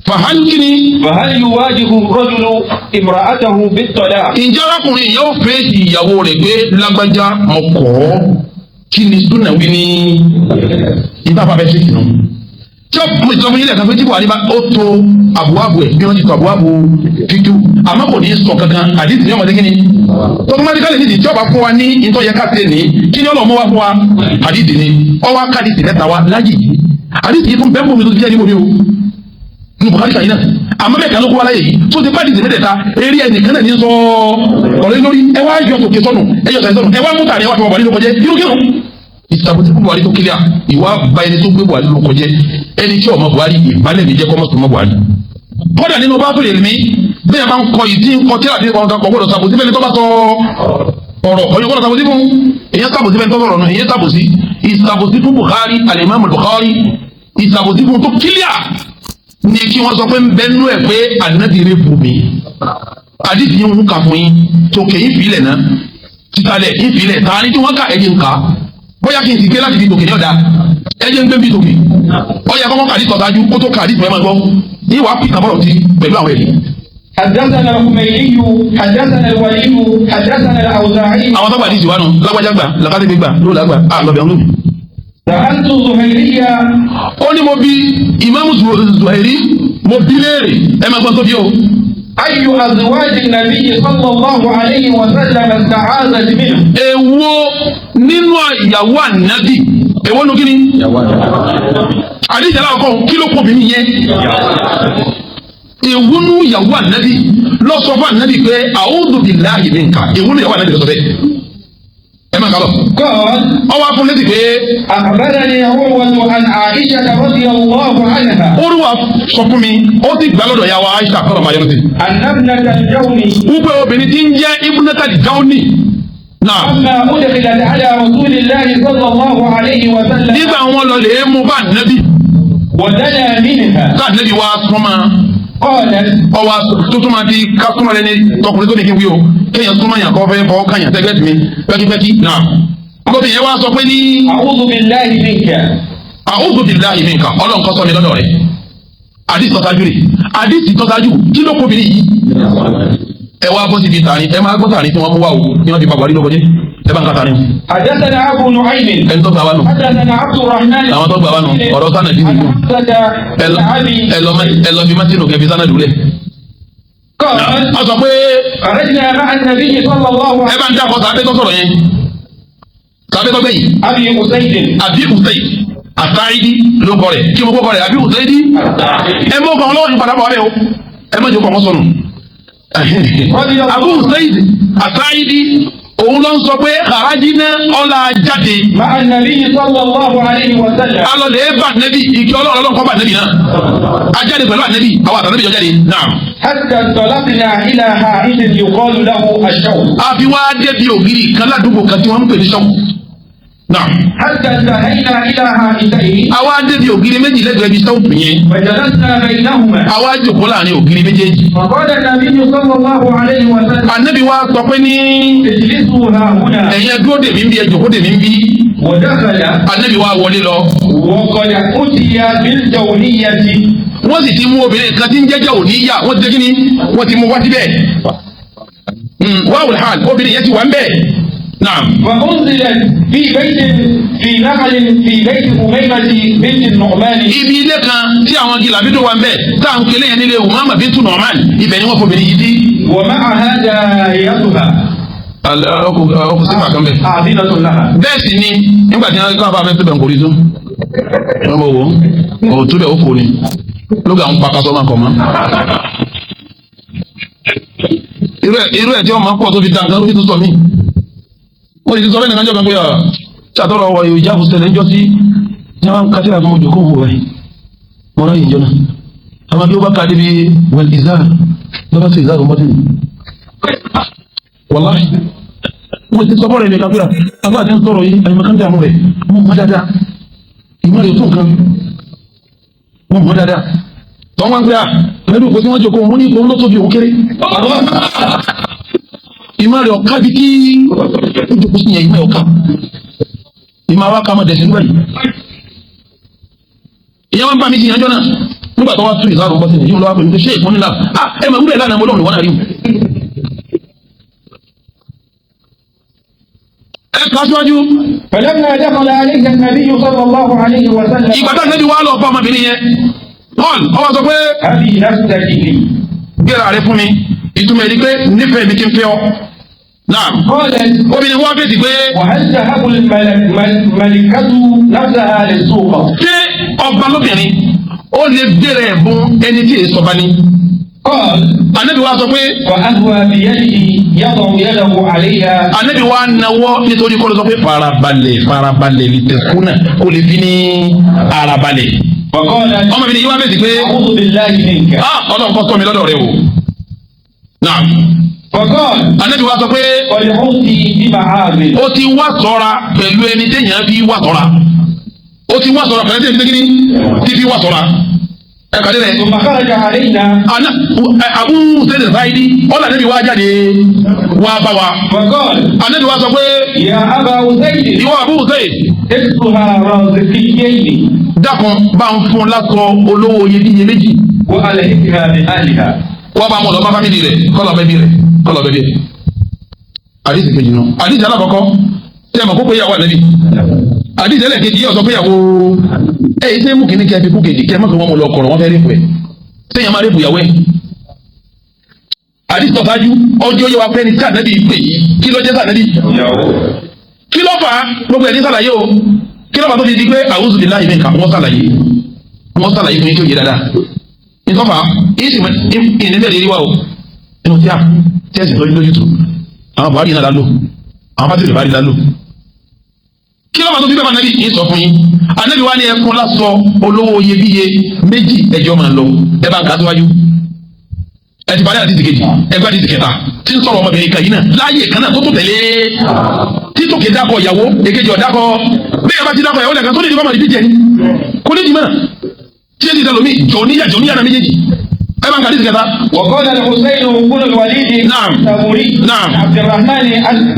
fàhálùkìní. fahal yuwajihu rajulu imra'atahu bit-talaq. ǹjẹ́ arákùnrin yóò fèsì ìyàwó rẹ̀ pé lágbájá ọkọ̀ kí ni súnà wí ní ìbáfà bẹ́ẹ̀ fèsì nù. tí ó mú ìjọba ilé ẹ̀ka pé tí Buhari bá ó tó àbúwábù ẹ̀ bí wọ́n ti tó àbúwábù fíjú àmọ́ kò ní í sọ kankan àdìsí ní ọmọdé kíni. tọ́kùnmọ́dékálẹ̀ nídìí tí ọba fún wa ní ìtọ́yẹ káṣíẹ̀ ní kí ni ọlọ́mọ wa fún wa àdìsí ni ọwọ́ akádìsí mẹ́ta wa láyé yìí àdìsí yìí fún bẹ́ẹ̀ mú mi tó ti jẹ́ ní mòmí o ní Bukhari kàyí náà àmọ́ bẹ́ẹ̀ kan ló kó wa láyé yìí tó ti bá dìde mẹ́tẹ̀ẹ̀ta eré ẹnìkan náà ní sọ ọ̀rẹ́ lórí ẹ wá yọ tòkè sọnù ẹ yọ sàyẹ sọnù ẹ wá mú tàní ẹ wá fi Buhari ló kọjẹ irú kírun ìsàbòtí fún Buhari tó kílíà ìwà bá ẹni tó gbé Buhari ló kọjẹ ẹni tí ọmọ Buhari ìbálẹ̀ mi jẹ́ kọ́mọ́ tó mọ́ Buhari. kọ́dà nínú bá tó lè mí bẹ́ẹ̀ máa ń kọ ìdí ńkọ tí àti ìkọ̀ gbọ́dọ̀ sàbòtí fẹ́ni tó bá sọ ọ̀rọ̀ ọ̀yọ́ gbọ́dọ̀ sàbòtí fún èyàn sàbòtí fẹ́ni tó sọ̀rọ̀ nù èyàn sàbòtí ìsàbòtí fún Bukhari al-Imam al-Bukhari ìsàbòtí fún tó kílíà ní kí wọ́n sọ pé ń bẹ́ nú ẹ̀ pé àdínàdìrẹ́ bù mí àdìsí yìí ń kà fún yín tòkè yín fìlẹ̀ náà tìkàlẹ̀ yín fìlẹ̀ tààrí tí wọ́n kà ẹ̀jẹ̀ ń kà bóyá kí n sì gbé láti fi tòkè ní ọ̀dà ẹ̀jẹ̀ ń gbé bí tòkè ọ̀yà kọ́kọ́ kàdí tọ̀tájú kó tó kàdí tó ẹ̀ máa gbọ́ ìwà pìtà bọ̀rọ̀ ti pẹ̀lú àwọn ẹ̀rí. حدثنا الحميدي حدثنا الوليد حدثنا الأوزاعي. àwọn tó gbàdí ìsìwánu lágbájá gbà làkàtúntì gbà ló làgbà lọ́bẹ̀ ọ̀nù. سألت زهيرية. ó ní mo bi ìmáàmù Zuhairi mo bi léèrè ẹ máa gbọ́n tó bí o. أي أزواج النبي صلى الله عليه وسلم استعاذت منه. èwo nínú ìyàwó ànábì èwo nu kíni. àdìsí aláwọ̀ kí ló kọ́ bí mi yẹn. èwo nínú ìyàwó ànábì lọ sọ fún ànábì pé a'udhu billahi minka èwo nínú ìyàwó ànábì lọ sọ bẹ́ẹ̀. ẹ máa kà lọ. ọwọ́ afọ létí pé. أخبرني عروة عن عائشة رضي الله عنها. Urwa sọ fún mi ó sì gbà lọ́dọ̀ ìyá wa Aisha kọ́lọ̀ máa yọrọ sí. أن ابنة الجون. wípé obìnrin tí ń jẹ́ ibùnẹ́tà Jawni. náà. لما أدخلت على رسول الله صلى الله عليه وسلم. nígbà wọn lọ lè mú bá nẹ́bí. ودنا منها. ká nẹ́bí wa súnmọ́. قالت. ọwọ́ tuntun máa di ká súnmọ́ rẹ ní tọkùnrin tó ní kí n wí o kéèyàn súnmọ́ yàn kọ́ fẹ́ fọwọ́ kàyàn tẹ́gbẹ́ mi pẹ́kípẹ́kí. náà. gómìnà yẹn wá sọ pé ní. أعوذ بالله منك. a'udhu billahi minka ọlọ́run kọ́ sọ mi lọ́dọ̀ rẹ̀. àdìsí tọ́sájú rẹ̀ àdìsí tọ́sájú kí ló kóbìnrin yìí. ẹ wá bọ́ síbi tààrin ẹ máa gbọ́ tààrin tí wọ́n mú wá o ní wọ́n fi pàpọ̀ àdìlọ́kọ̀ jẹ́ ẹ bá ń ká tààrin. حدثنا أبو نعيم. ẹni tó gbà wá nù. حدثنا عبد الرحمن. àwọn tó gbà wá nù ọ̀rọ̀ sánà dín nìkú. ẹ lọ fi mátínù kẹfì sánà dùlẹ̀. قال. a sọ pé. خرجنا مع النبي صلى الله عليه وسلم. ẹ bá ń dàpọ̀ sàbẹ́ tó sọ̀rọ̀ yẹn. sàbẹ́ tó gbẹ̀yìn. أبي أسيد. àbí Usayd àtàìdí ló kọ rẹ̀ kí mo kọ́ rẹ̀ àbí Usaydi. ẹ mọ kàn lọ́wọ́ ìpadà bọ̀ abẹ́ o ẹ má jẹ́ kọ́ wọ́n sọnù. Abu Usayd àtàìdí òun ló ń sọ pé kharajina ọ̀la jáde. مع النبي صلى الله عليه وسلم. alọ̀lẹ̀ bá nẹ́bí ìkí ọlọ́run kọ́ bá nẹ́bí náà. ajáde pẹ̀lú ànẹ́bí àwọn àtànẹ́bí jọ jáde náà. حتى انطلقنا إلى حائط يقال له الشوك. àfi wá débi ògiri kan ládùúgbò kan tí wọ́n ń pè ní sọ́kù. náà. حتى انتهينا إلى حائطين. àwa débi ògiri méjì lẹ́gbẹ̀ẹ́ ibi sọ́kù yẹn. فجلسنا بينهما. àwa jòkó láàrin ògiri méjèèjì. فقال النبي صلى الله عليه وسلم. ànẹ́bí wa sọ pé ní. اجلسوا ها هنا. ẹ̀yin dúró dèmí bí ẹ jòkó dèmí bí. ودخل. ànẹ́bí wa wọlé lọ. وقد أتي بالجونية. wọ́n sì ti mú obìnrin kan tí ń jẹ́jẹ́ òní yá wọ́n ti dé kíni wọ́n ti mú wá síbẹ̀. wáwùl hàn obìnrin yẹn ti wà ń bẹ̀. naam. وأنزلت في بيت في نخل في بيت أميمة بنت النعمان. ibi ilé kan tí àwọn gilabidó wà ń bẹ̀ táwọn kele yẹn nílé Umama bintu Nu'man ibẹ̀ ni wọ́n fọ obìnrin yìí dí. ومعها جاريتها. ọkùnrin sí màkàn bẹ̀. عابدة لها. bẹ́ẹ̀ sì ni nígbà tí wọ́n bá fẹ́ tó bẹ̀ ń kórìí tó wọ́n bọ̀ wò ó tó bẹ̀ ó kò ní lóga ń paka sọ́mà kọ̀ mọ́. irú ẹ̀ tí wọ́n máa ń pọ̀ tó fi dá nǹkan ló fi tó sọ mí. wọ́n ti sọ fẹ́ nìkan jọba pé ṣàtọ́rọ̀ ọwọ́ ìjà kò ṣẹlẹ̀ ńjọ́ sí ní wọ́n ń kásíra fún ojú kó wò wáyé wọ́n ráyè ìjọ náà. àwọn bí ó bá ka débi wẹ̀l ìzáàrù lọ́ba sí ìzáàrù mọ́tò ní. wàláhì wọ́n ti sọ fọ́ọ̀rọ̀ ẹ̀mí kan pé àbá àti ń sọ̀rọ̀ yìí àyìnbá dààmú rẹ̀ wọ́n mọ̀ dáadáa ìmọ̀ rẹ̀ tó nǹkan wọ́n mọ̀ dáadáa tọ́ wọn pé pẹ̀lú òkú tí wọ́n jókòó wọn ní ipò ńlọ́tò bí òun kéré ìmọ̀ rẹ̀ ọ̀ká bí kí ó jókòó sí yẹn ìmọ̀ rẹ̀ ọ̀ká ìmọ̀ àwa ká mọ̀ dẹ̀sí nígbà yìí ìyẹn wọn bá mi jìyànjọ́ náà nígbà tó wá tún ìzáàrùn bọ́ sí ní ìlú wa pẹ̀lú ṣé ìfúnnilá ẹ mà wúlò ẹ̀ lánàá mọ́lọ́run wọn náà rí wọn. kásíwájú. فلما دخل عليه النبي صلى الله عليه وسلم. ìgbà tá a nẹ́bí wá lọ bá ọmọbìnrin yẹn. paul ọwọ́ sọ pé. أبي نفسك لي. gbéra rẹ fún mi ìtumọ̀ ẹni pé nífẹ̀ẹ́ mi kí n fẹ́ ọ. naam. قالت. obìnrin wa fèsì pé. وهل تهب الملكة نفسها للسوق. ṣé ọba lóbìnrin ó lè gbéra ẹ̀bùn ẹni tí èso bá ní. قال. anabi wa sọ pé. فأهوى بيده يضع يده عليها. anabi wa nawọ́ nítorí kó ló sọ pé farabalẹ̀ lè tẹ̀kún náà kó lè fi ní arabalẹ̀. وقالت. ọmọbìnrin yìí wá fèsì pé. أعوذ بالله منك. ọlọ́run kọ́ sọ mi lọ́dọ̀ rẹ o. naam. فقال. anabi wa sọ pé. قد عوتي بمعاذ. ó ti wá ṣọ́ra pẹ̀lú ẹni téèyàn fi wá ṣọ́ra. ó ti wá ṣọ́ra pẹ̀lú ẹni téèyàn fi wá ṣọ́ra. ẹ kàdé rẹ. ثم خرج علينا. Abu Usayd al-Sa'idi ọ̀là níbi wá jáde wá bá wa. فقال. anabi wa sọ pé. يا أبا أسيد. ìwọ Abu Usayd. اكسها رازقيين. dákun bá ń fún lásọ olówó iyebíye méjì. وألهكها بأهلها. wọ́n bá mú lọ bá fámìlì rẹ̀ kọ́lọ̀ bẹ́bí rẹ̀ kọ́lọ̀ bẹ́bí rẹ̀. àdìsí kejì náà àdìsí alákọ̀ọ́kọ́ tẹ́ ẹ̀ mọ̀ kó péyàwó ànábì. àdìsí ẹlẹ́kejì yóò sọ péyàwó ẹ̀ ṣé mú kìíní kẹ́ẹ̀ fi kú kejì kẹ́ẹ̀ mọ̀ kí wọ́n mú lọ kọ̀rọ̀ wọ́n fẹ́ rí pẹ̀ sẹ́yìn máa rí ìyàwó ẹ̀. àdìsí tọ́sájú ọjọ́ yẹ wa fẹ́ ni sànẹ́bí pè yí kí ló jẹ́ sànẹ́bí. kí ló fà á gbogbo ẹ̀ ní sàlàyé o kí ló fà tó fi di pé a'udhu billahi minka wọ́n sàlàyé fún yín kí ó yé dáadáa. ìtọ́fà ìníbẹ̀rẹ̀ rí wa o inú tí a tẹ́sí lójú tó àwọn buhari náà lálò àwọn pátìlì buhari lálò. kí ló fà tó fi bẹ́ẹ̀ máa nábì yín sọ fún yín ànábì wa ni ẹkún lásọ olówó iyebíye méjì ẹjọ́ máa lọ ẹ bá ń kà síwájú ẹ ti parí àdìsí kejì ẹgbẹ́ àdìsí kẹta tí ń sọ̀rọ̀ ọmọbìnrin kan yìí náà láàyè kan náà tó tó tẹ̀lé títòkè dákọ̀ ìyàwó èkejì ọ̀dákọ̀ bẹ́ẹ̀ bá ti dákọ̀ ìyàwó lẹ́kan tó lè di fọ́ọ̀mù àdìbí jẹ ni kò ní di mọ́ tí ẹ ti dà lómi jọ̀níyà náà méjèèjì ẹ bá ń ka àdìsí kẹta. وقال الحسين بن الوليد الثوري عبد الرحمن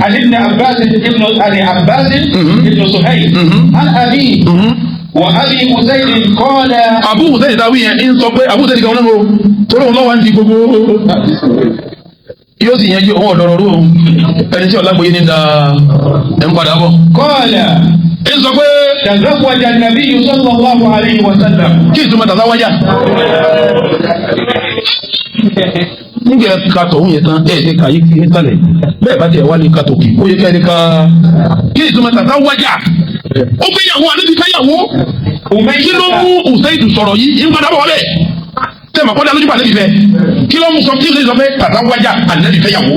عن ابن عباس ابن عباس ابن سهيل عن أبيه وأبي حسين قال Abu Hussein dáwí yẹn ń sọ pé Abu Hussein kan náà o torí òun lọ́wọ́ ń di gbogbo yóò sì yẹn jí owó ọ̀dọ́rọ̀ rú ẹni tí ọ̀làgbọ̀yé ní da ẹ̀ ń padà bọ̀. قال ń sọ pé تزوج النبي صلى الله عليه وسلم. kí ìtumọ̀ tàbá wájà. nígbà ká tọ̀hún yẹn tán ẹ̀ ẹ̀ ká yí kí n sálẹ̀ bẹ́ẹ̀ bá tiẹ̀ wá ní ká tòkì ó yẹ ká ẹ̀ ká kí ìtumọ̀ tàbá wájà. ó gbéyàwó àlebi káyàwó kí ló mú Usaid sọ̀rọ̀ yìí ń padà bọ̀ wọlé tẹ́ mọ̀ kọ́lé alójú pàdé bìfẹ́ kí ló mú sọ kí Usaid sọ pé tàbá wájà àlebi káyàwó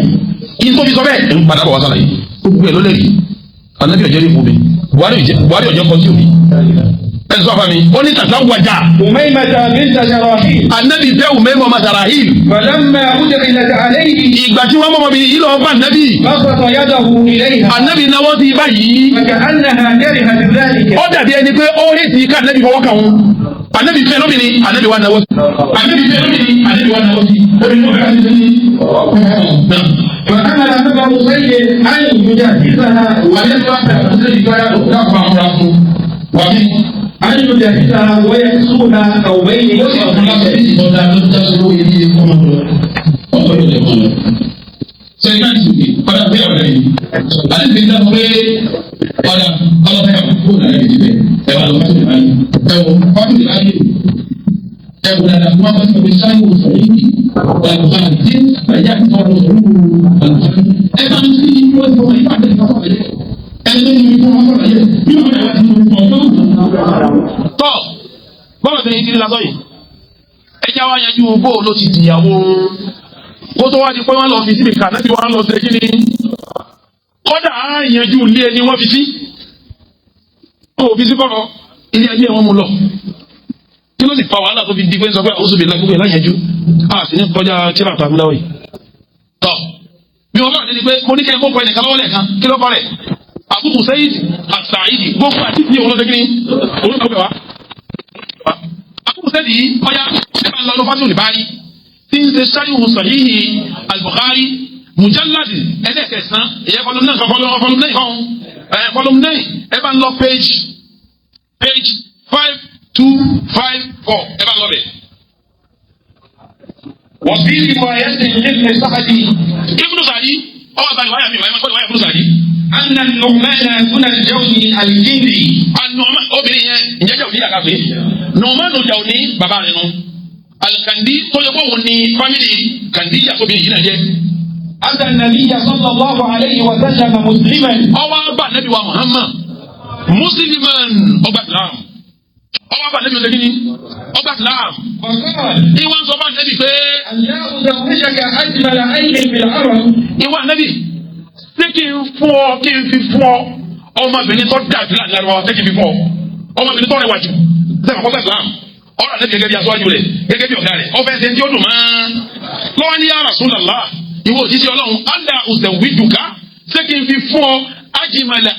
kí n tó fi sọ bẹ́ẹ̀ ń padà bọ̀ wá sálàyé gbogbo ẹ̀ ló lẹ́rìí anabi ọjọ́ ní fún mi buhari ọjọ́ kọ́ sí òní ẹ sọ fún mi ó ní tàtà wájà. Umaymata bint Sharahil. anabi fẹ́ Umayma ọmọ Sharahil. falamma udkhilat alayhi. ìgbà tí wọ́n mọ̀ mi yìí lọ́wọ́ bá anabi. basata yadahu ilayha. anabi náwó ti báyìí. faka'annaha karihat dhalika. ó dàbí ẹni pé ó rí ti ká anabi fọwọ́ kàn wọn. anabi fẹ́ lómìnir anabi wà náwó. anabi fẹ́ lómìnir anabi wà náwó sí. ó ní wọ́n fẹ́ فأمر أبا حسين أن يجهزها أن يجهزها ويكسوها ثوبين ẹ̀wọ̀n dada kuma bá sọ̀rọ̀ sáyé wò sọ̀rọ̀ yìí ọ̀gbọ̀n àti ẹ̀yà ìtọ́rọ̀ sọ̀rọ̀ ẹ̀ bá ń fi wọ́n ti wọ́n yìí pàdé ìfọ̀ sọ̀rọ̀ yẹ ẹ̀ lé ní ìfọ̀ sọ̀rọ̀ yẹ bí wọ́n yà wá ti wọ́n fọ̀ tọ́ bọ́lá tẹ̀lé ìdílé lásán yìí ẹja wa yanjú bó ló ti dìyàwó kó tó wá di pé wọ́n lọ fi síbi kà náà tí wọ́n lọ sí kí ni kọ́dà á yanjú ilé ẹni wọ́n fi sí ó fi sí kọ́rọ̀ ilé ẹni wọn mú lọ kí ló sì fa wàhálà tó fi di pé ń sọ pé àwọn oṣù bìí lágbègbè láyẹjú a sì ní kọjá tíra àtàkùnláwọ̀ yìí. tọ́ bí wọn bá wà ní pé mo ní kẹ́ ẹ kó kọ ẹnìkan lọ́wọ́ lẹ́ẹ̀kan kí ló kọ́ rẹ̀ Abu Usaid As-Sa'idi gbogbo àti ìdí òun ló dégé ní olùkọ́ wa. Abu Usaid yìí ọ̀yà ẹ bá ń lọ lọ Fathul Bari tí ń ṣe Sharh Sahih Al-Bukhari mujallad ẹlẹ́kẹsàn ìyẹn fọlọ́mù náà ẹ bá ń lọ page 524 ẹ bá lọ bẹ. wọ́n fi ìwà ẹ̀sìn ìdílé sáàdì. Ibn Sa'di ọwọ́ àbáni wáyà mi wáyà kọ́ni wáyà Ibn Sa'di. anna Nu'mana kuna al-Jawni al-Kindi. Nu'man obìnrin yẹn ǹjẹ́ jẹ́ òní yàgà pé Nu'man ló jà òní bàbá rẹ̀ nù. Al-Kandi tó yẹ kó òun ní fámìlì Kandi yàtọ̀ bí yìí náà jẹ́. ata an-nabiyya sallallahu alayhi wa sallam musliman. ọwọ́ àbá nabi wa Muhammad musliman ọgbà Islam. ọwọ́ bá nẹ́bí ọ̀sẹ̀ kí ni ọgbà Islam. ìwà ń sọ bá nẹ́bí pé. ìwà nẹ́bí ṣé kí n fún ọ kí n fi fún ọ ọmọbìnrin tó dà sílẹ̀ nílẹ̀ wọn ṣé kí n fi fún ọ ọmọbìnrin tó rẹwà jù sẹ́wọ̀n kọ́gbà Islam ọ̀rọ̀ nẹ́bí gẹ́gẹ́ bí aṣáájú rẹ̀ gẹ́gẹ́ bí ọ̀gá rẹ̀ ọ̀fẹ́ ṣe ń tí ó dùn mọ́. lọ́wọ́ ní ya Rasulullah ìwọ òjíṣẹ́ Ọlọ́run Allah uzawwijuka ṣé kí n fi fún ọ ajmala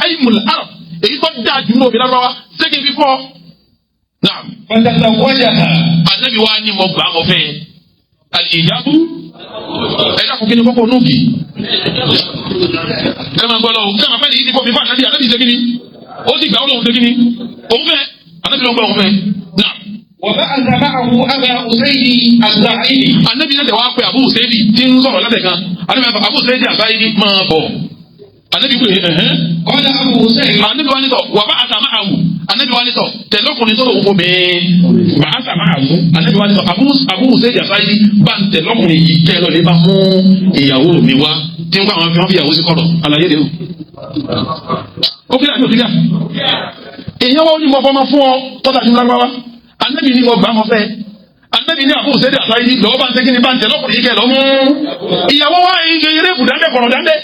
aymul arab èyí tó dáa jù ní obìnrin lọ́wọ́ ṣé kí n fi fún ọ. Naam. Fatazawwajaha. Ànábì wa ni mo gbà mo fẹ́. Al-ijabu. Ẹ dákun kí ni kókó núùkì. Ẹ máa gbọ́ lọ. Ṣé àmàfẹ́ nìyí ti kọ́ mi fún ànábì ṣe kí ni? Ó sì gbà ó lóun ṣe kí ni? Òun fẹ́. Ànábì ló ń gbà òun fẹ́. Naam. وبعث معه أبا أسيد الساعدي. Ànábì náà wá pé Abu Usaid tí ń sọ̀rọ̀ látẹ̀ kan. Abu Usaid As-Sa'idi máa bọ̀. Ànábì pé قال أبو أسيد. Ànábì wá ní sọ وبعث معه. Ànábì wá ní sọ tẹ̀lọ́kùnrin tó lòun fún mi. وبعث معه. Ànábì wá ní sọ Abu Usaid As-Sa'idi bá ń tẹ̀lọ́kùnrin yìí kẹ́ lọ lè bá mú ìyàwó mi wá tí ń gbà wọn fi wọn fi ìyàwó sí kọ̀rọ̀ àlàyé rẹ o. Ó kílà ní òkílà. Èèyàn wọ́n ní mo fọ́ máa fún ọ tọ́ta sí lágbáwá. Ànábì ní mo gbà wọn fẹ́. Ànábì ní Abu Usaid As-Sa'idi lọ́wọ́ bá ń segin ní bá ń tẹ̀lọ́kùnrin yìí kẹ́ lọ mú ìyàwó wa eré fùdáńdẹ́ kọ̀rọ̀ dáńdẹ́.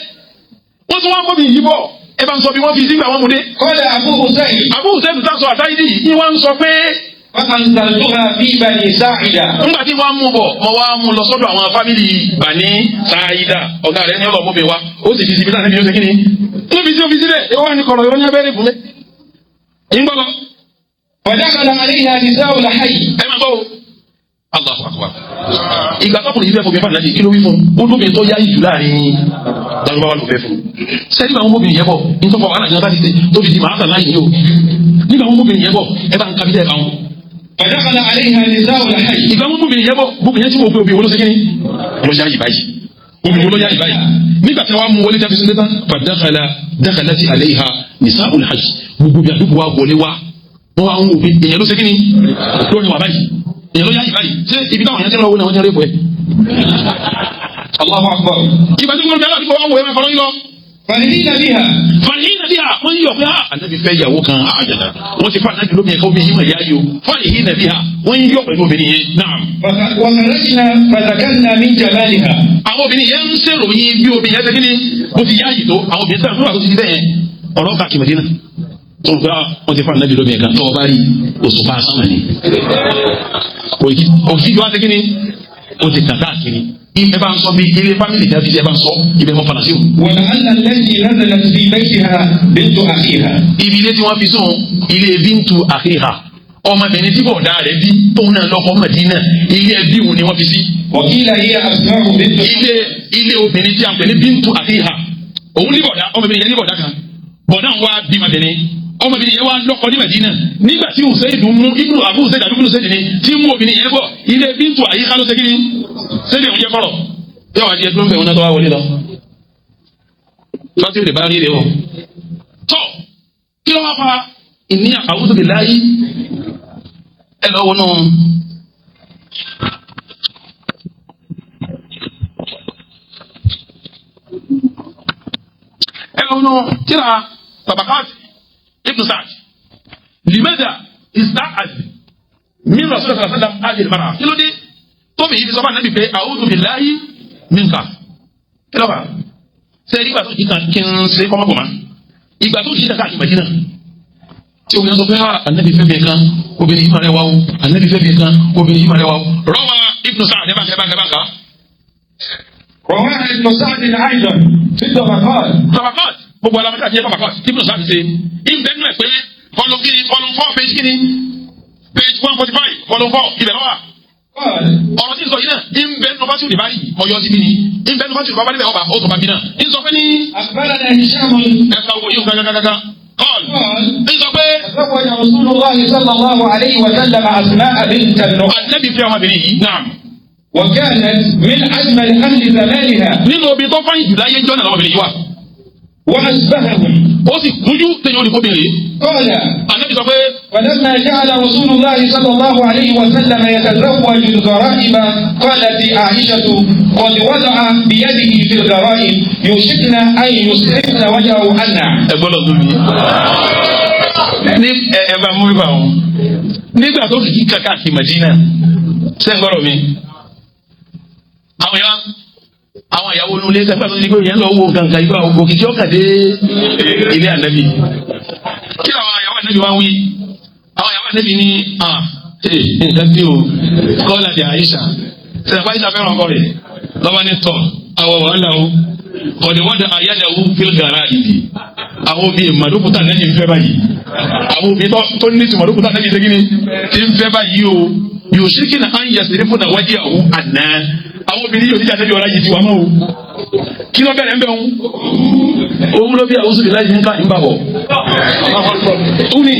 Wọ́n tún wá mọ́ mi yìí bọ̀ ẹ bá ń sọ bí wọ́n fi sígbà wọn mú dé. قال أبو أسيد. Abu Usaid sọ As-Sa'idi yìí wọ́n ń sọ pé. فأنزلتها في بني ساعدة. Nígbà tí wọ́n mú bọ̀ mo wá mú lọ sọ́dọ̀ àwọn fámìlì Bani Sa'ida ọ̀gá rẹ̀ ní ọlọ́mú mi wá ó sì fi síbi náà níbi yóò ṣe kí ni. Ó fi sí ó fi síbẹ̀ ìwọ wà ní kọ̀rọ̀ ìwọ ní abẹ́rẹ́ fún mi. Yín gbọ́ lọ. فدخل عليها نساء الحي. Ẹ máa gbọ́ o. Allahu Akbar. Ìgbà tọkùnrin yìí fẹ́ fún mi fún ànájì kí ló wí fún un? Ó lóbi tó yá ìjù láàrin Lárúbáwá ló fẹ́ fún un. Sẹ́yìn nígbà wọn mọ́bìnrin yẹn bọ̀ nítorí wọn àlàjì náà bá ti ṣe tó fi di màá sàn láì ní o. Nígbà wọn mọ́bìnrin yẹn bọ̀ ẹ bá ń kábí dẹ́ ẹ̀ bá wọn. فدخل عليها نساء الحي. Ìgbà wọn mọ́bìnrin yẹn bọ̀ bóbìnrin yẹn tí mo pe obìnrin wo ló ṣe kí ni? Ló ṣe àyè báyìí. Obìnrin wo ló yá àyè báyìí. Nígbà tí wọ́n mú wọlé jáde sílé tán dakhalati alayha nisa'ul hajj gbogbo bí àdúgbò wa wọlé wa wọ́n wá ń wò pé èèyàn ló ṣe kí ni? Lórí wa báyìí. Èèyàn ló yá àyè báyìí. Ṣé ibi táwọn yẹn ti ń lọ wọ́n náà wọ́n ti ń rí ipò ẹ̀? الله أكبر. Ìgbà tí wọ́n bẹ̀rẹ̀ àdúgbò wa ń wò ẹ̀ máa fọlọ́ yín lọ. فنهينا بها. Fàlìhínà bí a wọ́n yọ̀ pé ànábi fẹ́ ìyàwó kan àjàdá wọ́n ti fa ànábi lómi ẹ̀ka omi yìí mọ̀ ìyá yìí o fàlìhínà bí a wọ́n yọ̀ pẹ̀lú obìnrin yẹn náà. وخرجنا فذكرنا من جمالها. Àwọn obìnrin yẹn ń ṣèròyìn bí obìnrin yẹn ṣe kí ni bó ti yá yìí tó àwọn obìnrin sáà fún wa tó ti di bẹ́ẹ̀ yẹn ọ̀rọ̀ bá kìmọ̀dé náà. Tó ń gbà wọ́n ti fa ànábi lómi ẹ̀ka tó o bá rí oṣù bá a sánmà ni. Òkìkí wa ṣe kí ni o ti kàn káàkiri. Ẹ bá ń sọ bí ilé fámìlì tí a fi ṣe ẹ bá ń sọ ibẹ̀ mọ́ fana sí o. ولعل التي نزلت في بيتها بنت أخيها. Ibi ilé tí wọ́n fi sùn ilé bíntu àkíhà ọmọbìnrin tí bọ̀dá rẹ̀ bí tóun náà lọ́kọ́ Mẹdínà ilé ẹbí òun ni wọ́n fi sí. وقيل هي أسماء بنت. Ilé obìnrin tí a pè ní bíntu àkíhà òun ní bọ̀dá ọmọbìnrin yẹn ní bọ̀dá kan bọ̀dá wa bí ọmọbìnrin yẹn wá lọ́kọ́ ní Mẹdínà nígbà tí Usaid mú Abu Usaid àbí Usaid ni tí mú obìnrin yẹn bọ̀ ilé bíntu àkíhà ló ṣe kí ni sẹ́dẹ̀ òun jẹ́ kọ́rọ̀ yóò wá di ẹdún bẹ̀ wọn náà tó wá wọlé lọ. Lọ́tí ìrè bá rí rè o. Tọ́ kí ló wá fa ìní a'udhu billahi ẹ lọ wọnú. Ẹ lọ wọnú tíra Tabaqat Ibn Sa'd. Limadha ista'ad min Rasulullah sallallahu alaihi wasallam hadhihi al-mar'a. Kí ló dé? Tóbi yìí fi sọ fún ànábì pé a'udhu billahi minka. Kí ló fà? Sẹ́yìn ìgbà tó yí kan kí n ṣe kọ́mọ́kọ́mọ́. Ìgbà tó yí kan káàkiri Mẹdínà. Tí obìnrin sọ pé ànábì fẹ́ bìí kan obìnrin yìí máa rẹwà o ànábì fẹ́ bìí kan obìnrin yìí máa rẹwà o. Rawa Ibn Sa'd ẹ̀bá. رواه ابن سعد أيضا في الطبقات. Tabaqat gbogbo alamọ̀tí àti Tabaqat Ibn Sa'd ṣe. Ìbẹ̀nu ẹ̀ pé volume 4 page kìíní page 145 volume 4 ibẹ̀ lọ́wọ́. Ọ̀rọ̀ tí ń sọ yìí náà ń bẹ nínú fásitì báyìí ọ̀yọ́ síbí ni ń bẹ nínú fásitì bàbá níbẹ̀ ọba ó tó bá bí náà ń sọ pé ní. أخبرنا هشام. Ẹ̀ka wo yóò gàgàgàgà قال ń sọ pé. تزوج رسول الله صلى الله عليه وسلم أسماء بنت النبي. Ànábì fẹ́ ọmọbìnrin yìí náà. وكانت من أجمل أهل زمانها. Nínú obìnrin tó fáyìn jù láyé jọ́nà lọ́mọbìnrin yìí wà. وأشبههم. Ó sì kúnjú tẹ̀yìn olùkóbìnrin. قال. Ànábì sọ pé. فلما جعل رسول الله صلى الله عليه وسلم يتزوج الغرائب قالت عائشة قد وضع بيده في الغرائب يوشكن أن يسعفن وجهه عنا. Ẹ gbọ́dọ̀ lómi. Ní ẹ bá mú ibà wọn. Nígbà tó kìkì kàkà kì Mẹdínà. Ṣé ń gbọ́dọ̀ mi? Àwọn ìyàwó inú ilé sẹ́gbà tó ti di pé yẹn lọ wo gàǹgà ìgbà òkìkí ọ̀kadé ilé ànábì. Kí àwọn ìyàwó ànábì wá wí? Àwọn ìyàwó ànábì ní nǹkan tí o kọ́lá di Àyíṣà. Sẹ́gbà Àyíṣà fẹ́ràn ọkọ rẹ̀. Lọ́wọ́ ní tọ̀ àwọn wàhálà o. Kọ̀déwọ́dà àyádáwó fílgàrà ìdí. Àwọn obìnrin màdókútà náà ti ń fẹ́ báyìí. Àwọn obìnrin tó ní ti màdókútà náà ti ṣe kí ni? Ti ń fẹ́ báyìí o. yòòṣìkì náà á ń yẹsẹ̀ fún náà wájú àwọn àná àwọn obìnrin yóò níjà níbi ọ̀la yìí ti wá mọ́ o kí ló bẹ̀rẹ̀ ń bẹ̀ òun ló bí àwọn oṣù láyé nǹkan ń bà bọ̀ ó ní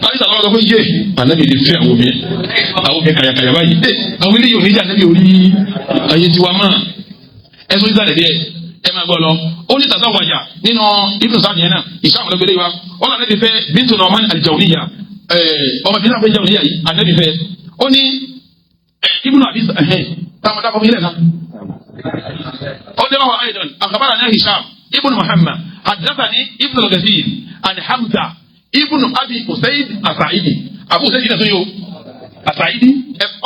ayé sàlọ́ ọ̀dọ́ pé yé ànábì lè fẹ́ àwọn obìnrin kàyàkàyà báyìí àwọn ilé yóò níjà níbi orí ayé ti wá mọ́ ẹ sọ ìsàlẹ̀ díẹ̀ ẹ máa gbọ́ lọ ó ní tàṣà wàjà nínú ibùdó sáà yẹn náà ìṣàmù ló gbélé wa ó lọ ànábì fẹ́ bíntu Nu'man al-Jawniya ọmọbìnrin àfẹ́ Jawniya yìí ànábì fẹ́ ó ní ibùdó àbí táwọn dákọ̀ mi lẹ̀ náà ó dé báwa aydan akhbarana Hisham ibùdó Muhammad haddathani ibùdó al-Ghazir an Hamza ibùdó Abi Usayd as-Sa'idi Abu Usayd náà tó yó as-Sa'idi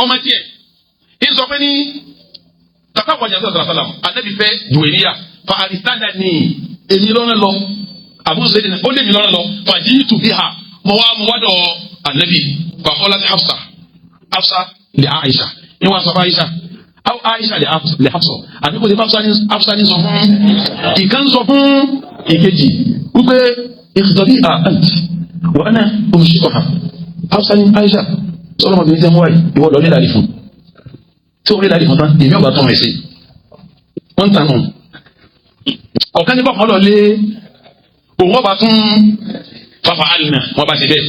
ọmọ tiẹ̀ ń sọ pé ní tàṣà wàjà sọ̀rọ̀ sọ̀rọ̀ ànábì fẹ́ Juwayriya fa àrísádà ní èmi lọ́nà lọ àbúrò sẹ́yìn ó lé mi lọ́nà lọ fa jíìtù bí ha mo wá dọ̀ ànábì fa kọ́lá ti Hafsa lè Aisha ní wọ́n sọ fún Aisha aw Aisha lè Hafsa àbí kò sí Hafsa ní sọ fún ìkan sọ fún ìkejì wípé ìkìtọ̀bí àǹtí wọ́n náà ó ṣe kọ̀ ha Hafsa ní Aisha sọ́dọ̀ ọmọbìnrin tẹ́ mú wáyé ìwọ lọ nílàlí fún tí ó nílàlí fún tán èmi ọgbà tó mọ̀ sí wọ́n ń tanù ọ̀kan ní bọ́ọ̀kan lọ lé òun ọba tún fafa alina wọn bá ti bẹ́ẹ̀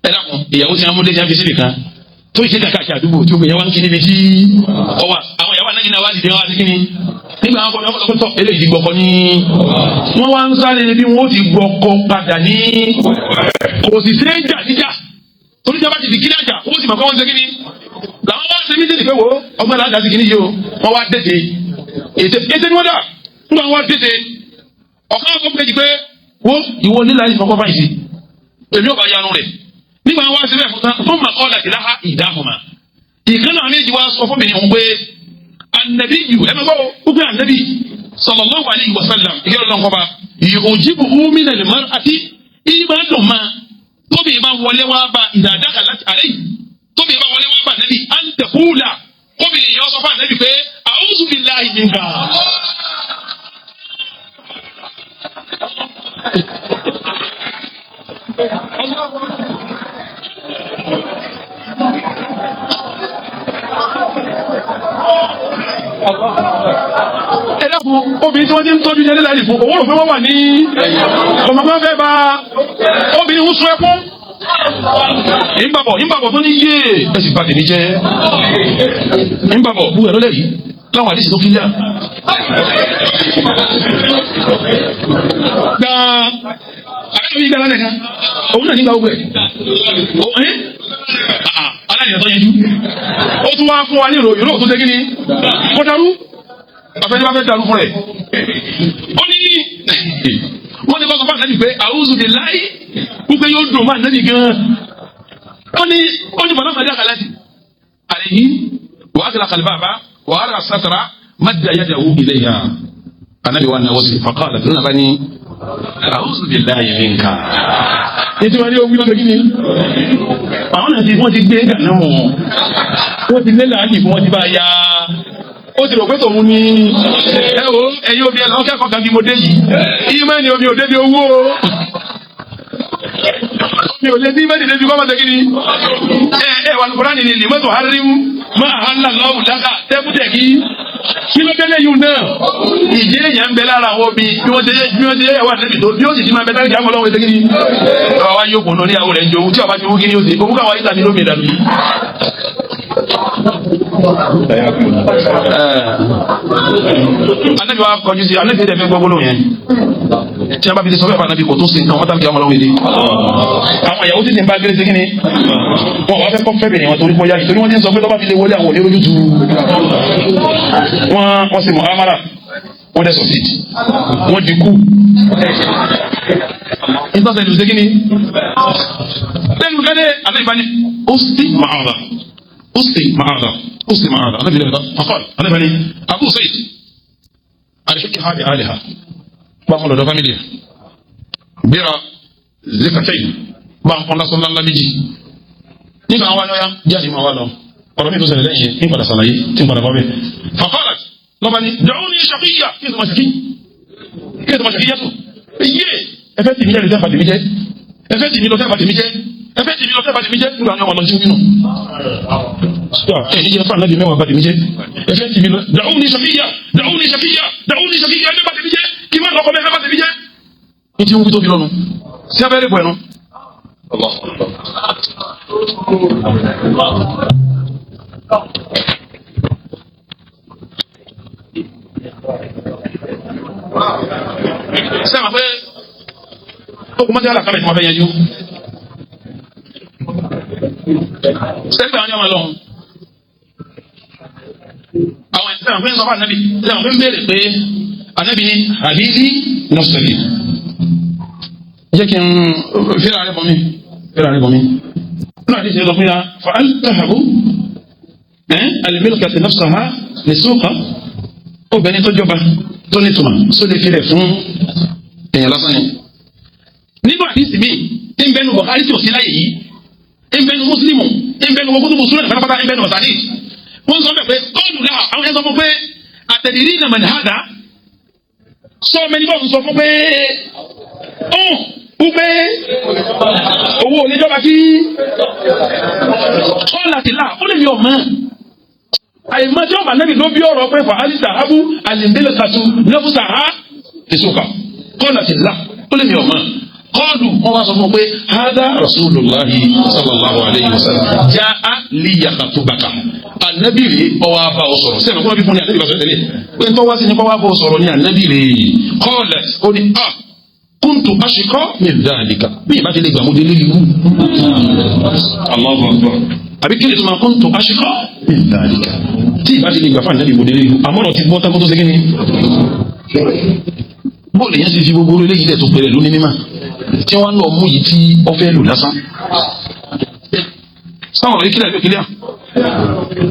ẹ dákun ìyàwó tí wọn mú lé jẹ́ fi síbi kan tó ìṣe kàkàkì àdúgbò tí obìnrin wa ń kí níbi tí ọwà àwọn ìyàwó anájìnà wa ti dé wá sí kíni nígbà wọn kọ́ ọkọ̀ tó eléyìí gbọ́kọ ní wọ́n wá ń sáré bí wọ́n ti gbọ́kọ padà ní kò sì sí jà níjà torí tí a bá ti di kíní àjà wọ́n sì mọ̀ kọ́ wọ́n ń ṣe kíni làwọn wá ń ṣe méjèèjì pé wo ọgbọ́n làá dá sí kíní yìí o wọ́n wá tètè ètè ni wọ́n dà nígbà wọn tètè ọ̀kan ọkọ̀ méjì pé wo ìwọ nílà ìfọkọ́ báyìí sí èmi ò bá yanu rẹ̀ nígbà wọn wá síbẹ̀ fún màkọ́ láti láha ìdáhùnmá ìkan náà méjì wá sọ fún mi nìhun pé anabi yìí ẹ máa gbọ́ ó pé anabi sallallahu alayhi wa sallam ìkẹrọ náà kọba yujibu min al-mar'ati ìmọ̀ dùn ma tóbi ìbá wọlé wá bá ìdàdàkà láti àlẹ́ yìí tóbi ìbá wọlé wá bá anabi an taqula tóbi ìyọ́ sọ fún anabi pé a'udhu billahi minka. Ẹ dákun obìnrin tí wọ́n ti ń tọ́jú jẹ́ nílẹ̀ ìfún owó rò pé wọ́n wà ní ọmọkàn fẹ́ bá obìnrin ń sún ẹkún ìgbàbọ̀ tó ní yé ẹ̀sìn bá tèmi jẹ́ ìgbàbọ̀ bú ẹ̀rọ lẹ́yìn láwọn àdísì tó kílíà gbàá àbẹ́bí gbàlá nìkan òun náà nígbà ogun ẹ̀ aláìyàn tó yẹjú ó tún wá fún wa ní ìròyìn náà tó ṣe kí ni kó darú àfẹ́ni bá fẹ́ darú fún rẹ̀ ó ní wọ́n ní bọ́sọ̀ fún ànábì pé àwùjọ lè láì wípé yóò dùn máa ànábì gan-an ó ní bọ̀dọ̀ sàdé àkàlẹ́sì àlẹ́ yìí wàá kìlá kàlíbà bá wàá rà sátara má dà yàjà wù ilé yà ànábì wa náà wọ́n sì fàkọ́ àlẹ́ tó nàbà ní àwùjọ lè láì minka ètò ìwádìí ogun lọ́dọ̀ kí ni àwọn náà ti wọ́n ti gbé gànà wọ́n ti lé láàyè fún wọn ti bá ya ó ti rò pé tòun ni ẹ wo ẹ̀yin omi ẹ̀lọ́ kẹ́kọ̀ọ́ kan bí mo dé yìí ìmọ̀ ni omi ò débi owó omi ò lé bí mẹ́rin débi kọ́ mọ́tẹ́ kí ni wà lùkúrá ni ni lèmọ́tò harim máa hàn lọ́wọ́ dáká tẹ́kùtẹ̀ kí ló délé yìí náà ìjẹ́ èèyàn ń bẹ lára àwọn omi bí wọ́n ti yẹ wà níbi tó bí ó sì ti máa bẹ táwọn ọlọ́wọ́ ẹsẹ̀ kí ni ọba wa yóò kùn lórí àwọn rẹ̀ ń jowú tí ọba ti wú kí ni ó sì òkú káwọn ayé tàbí lómi ìdàlú yìí. Anabi wa kọjú sí anabi ẹ̀dẹ̀ fẹ́ gbọ́ gbólóhùn yẹn tí a bá fi ti sọ fẹ́ fún anabi kò tó sí nǹkan wọ́n tàbí àwọn ọlọ́wọ́ èdè àwọn ìyàwó tí ti ń bá gẹ́rẹ́ sí kí ni wọ́n wá fẹ́ kọ́ fẹ́ bẹ̀rẹ̀ wọn torí bóyá ìtorí wọ́n ti ń sọ pé tó bá fi lè wọlé àwọn onírúurú tu wọ́n sì mọ̀ amara wọ́n dẹ̀ sọ̀tìtì wọ́n di kú ìtọ́sẹ̀ ìlú segin ni lẹ́nu kẹ́lẹ́ alẹ́bàáni usti ma'adha alẹ́bìnrin ẹ̀dá fakọ́l alẹ́bàáni Abu Usayd alẹ́fẹ́kì ha bí alẹ́ha bá wọn lọ́dọ̀ fámílì bíra zikatayi bá wọn lásán lánlá méjì nígbà àwọn ayọ́yá jáde máa wá lọ ọ̀rọ̀ mi tó ṣẹlẹ̀ lẹ́yìn ní padà sàlàyé tí ń padà bọ́ bẹ́ẹ̀ fakọ́l lọ́ba ni dàrú ní ṣàkíyà kí ètò máa ṣàkíyà tó yé ẹfẹ́ tì mí lẹ́nu tẹ́ fàtìmí jẹ́ ẹfẹ́ tì mí lọ tẹ́ fàtìmí jẹ́ ẹfẹ́ tì mí lọ fẹ́ bá tèmi jẹ́ nígbà àwọn ọmọ lọ́jọ́ nínú. ẹ ní jẹ́ fún ànábì mẹ́wàá bá tèmi jẹ́ ẹfẹ́ tì mí lọ da'uni shaqiyya da'uni shaqiyya da'uni shaqiyya ẹfẹ́ bá tèmi jẹ́ kí má lọ́kọ́ mẹ́fẹ́ bá tèmi jẹ́. ní tí wọ́n wí tó fi lọ́nu sí abẹ́rẹ́ pọ̀ ẹ̀nu. sẹ́wọ̀n pé ó kú mọ́tí àlàkálẹ̀ tí wọ́n fẹ́ yanjú. sẹ́gbẹ̀ àwọn ọmọ lọ́hùn. àwọn ẹ̀sẹ̀ àwọn sọ́fà ànábì sẹ́wọ̀n pé ń béèrè pé ànábì ní àbílí nọ́ọ̀sẹ̀lì. jẹ́ kí n fẹ́ràn rẹ̀ bọ̀ mí. nínú àdéhùn ìṣẹ̀lẹ̀ fún ya fa'al tahabu alimilkati nafsaha lè sóka obìnrin tó jọba tó ní tuma sóde fi rẹ̀ fún èèyàn lásán ni. nígbà àdìsí mi ń bẹnu Bukhari tí ò sí láyé yìí ń bẹnu Muslimu ń bẹnu gbogbo tó bó súnlẹ̀ pátápátá ń bẹnu ọ̀sán yìí. wọ́n sọ pé kọ́ọ̀lù náà àwọn yẹn sọ fún pé àtẹ̀dìrí nàmà ní hàdá sọ mẹni bọ́ọ̀lù sọ fún pé pé owó oníjọba kí kọ́ọ̀lù àti là ó lè mi ọ̀mọ́ àyèmọ́ tí ó bá nẹ́bí ló bí ọ̀rọ̀ pé fàálì sàhábù àlìndélẹ̀ kàtú lọ́fùsà ha tẹ̀sùkà kọ́ọ̀lù àti là ó lè mi ọ̀mọ́ kọ́ọ̀lù wọn wá sọ fún pé hádà rasulullahi sallallahu alayhi wa sallam já a lè yàtà tó bàtà ànábì rè ọwọ́ abá ọ sọ̀rọ̀ sẹ́mi kọ́ọ̀lù bí fún ní ànábì bá sọ tẹ́lẹ̀ pé ń tọ́wá sí ni kọ́wá bá ọ sọ̀rọ̀ ní ànábì rè kọ́ọ̀lù ó ní a kuntu ashqa min dhalika bí ìbá ti lè gbàmúdé lílu Allahu akbar àbí kí ni tó máa kuntu ashqa min dhalika tí ìbá ti lè gbà fún ànábì mọ̀dé lílu àmọ́ràn ti bọ́ tákó tó ṣe kí ni bóòlù yẹn ti fi gbogbo orí léyìí dẹ̀ tó pẹ̀lẹ̀ lónìí mímọ́ tí wọ́n lọ mú yìí tí wọ́n fẹ́ lò lásán. sáwọn ọ̀rẹ́ kílẹ̀ kílẹ̀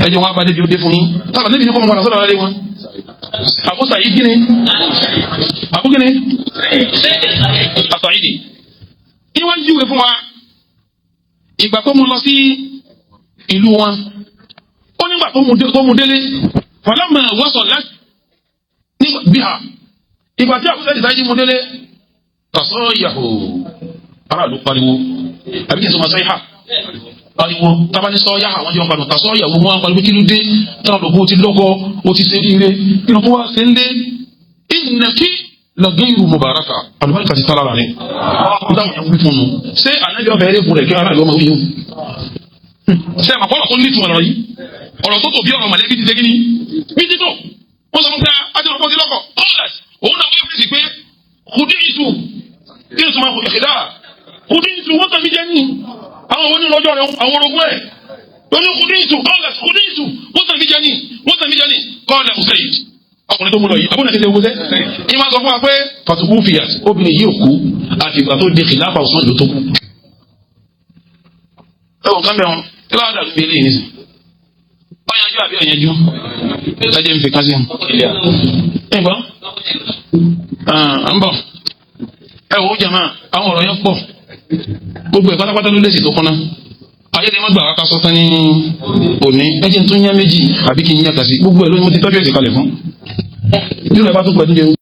ẹjọ́ wọn abadé bí ó dé fún yín táwọn níbi ní kọ́ mọ́ padà sọ́dọ̀ alẹ́ wọn. àbúsà yìí kíni àbú kíni àtàyìdì kí wọ́n júwe fún wa ìgbà tó mú lọ sí ìlú wọn ó nígbà tó mú délé falamma wasalat biha ìgbà tí àbúsà ìdájí mú délé tasọ́yàwó aráàlú pariwo àbí kí n sọ ma sẹ́yà pariwo tabani sọ́yà àwọn jẹun pariwo tasọ́yàwó wọn pariwo kí ló dé táwọn olùkọ́ ti lọ́kọ́ o ti ṣe ire kí ló tó wá ṣe ń lé ìnàkí lọ́gẹ́rù mubaraka àlùbáríkà ti tálá rẹ̀ ó dáhùn yẹn wí fún un ṣé ànábì ọbẹ̀ eré fún rẹ̀ kí aráàlú ọmọ wíyún ṣé àmọ́ kọ́lọ̀ tó ní ìtumọ̀ lọ́rọ̀ yìí ọ̀rọ̀ tó tòbí ọ̀rọ̀ mọ̀lẹ́bí ti ṣe kí ni bí títò wọ́n sọ fún pé àti ọ̀rọ̀ ti lọ́kọ̀ kọ́lẹ̀ òun náà wọ́n fèsì pé kùdí ìtù kí ni tó máa kò ìdá kùdí ìtù wọ́n tàbí jẹ́ ní àwọn òun ní lọ́jọ́ rẹ̀ àwọn orogún ẹ̀ lóní kùdí ìtù wọ́n tàbí jẹ́ ní kọ́lẹ̀ ọ̀sẹ̀yìd ọkùnrin tó mú lọ yìí abúlé tètè wọlé ní máa sọ fún wa pé fàtúkú fìyà obìnrin yìí ò kú àti ìgbà tó di kìláfà Usman ló tó kú. ẹ̀wọ̀n kan bẹ̀ wọn ẹ bá dàbí bí eléyìí nísìn ọ̀yanjú àbí ọ̀yanjú ẹ̀jẹ̀ ń fi kásí hàn. ẹ gbọ́ ń bọ̀ ẹ wò ó jàmá àwọn ọ̀rọ̀ yẹn pọ̀ gbogbo ẹ̀ pátápátá ló lèsì tó kúnná ayédèmọ́ gbà wá ká sọ tán ní òní ẹjẹ̀ tó ń yá méjì àbí kí n yá kàsí gbogbo ẹ̀ ló ní mo ti tọ́jú ẹ̀sìn kalẹ̀ fún. bí wọ́n bá tó pẹ̀lú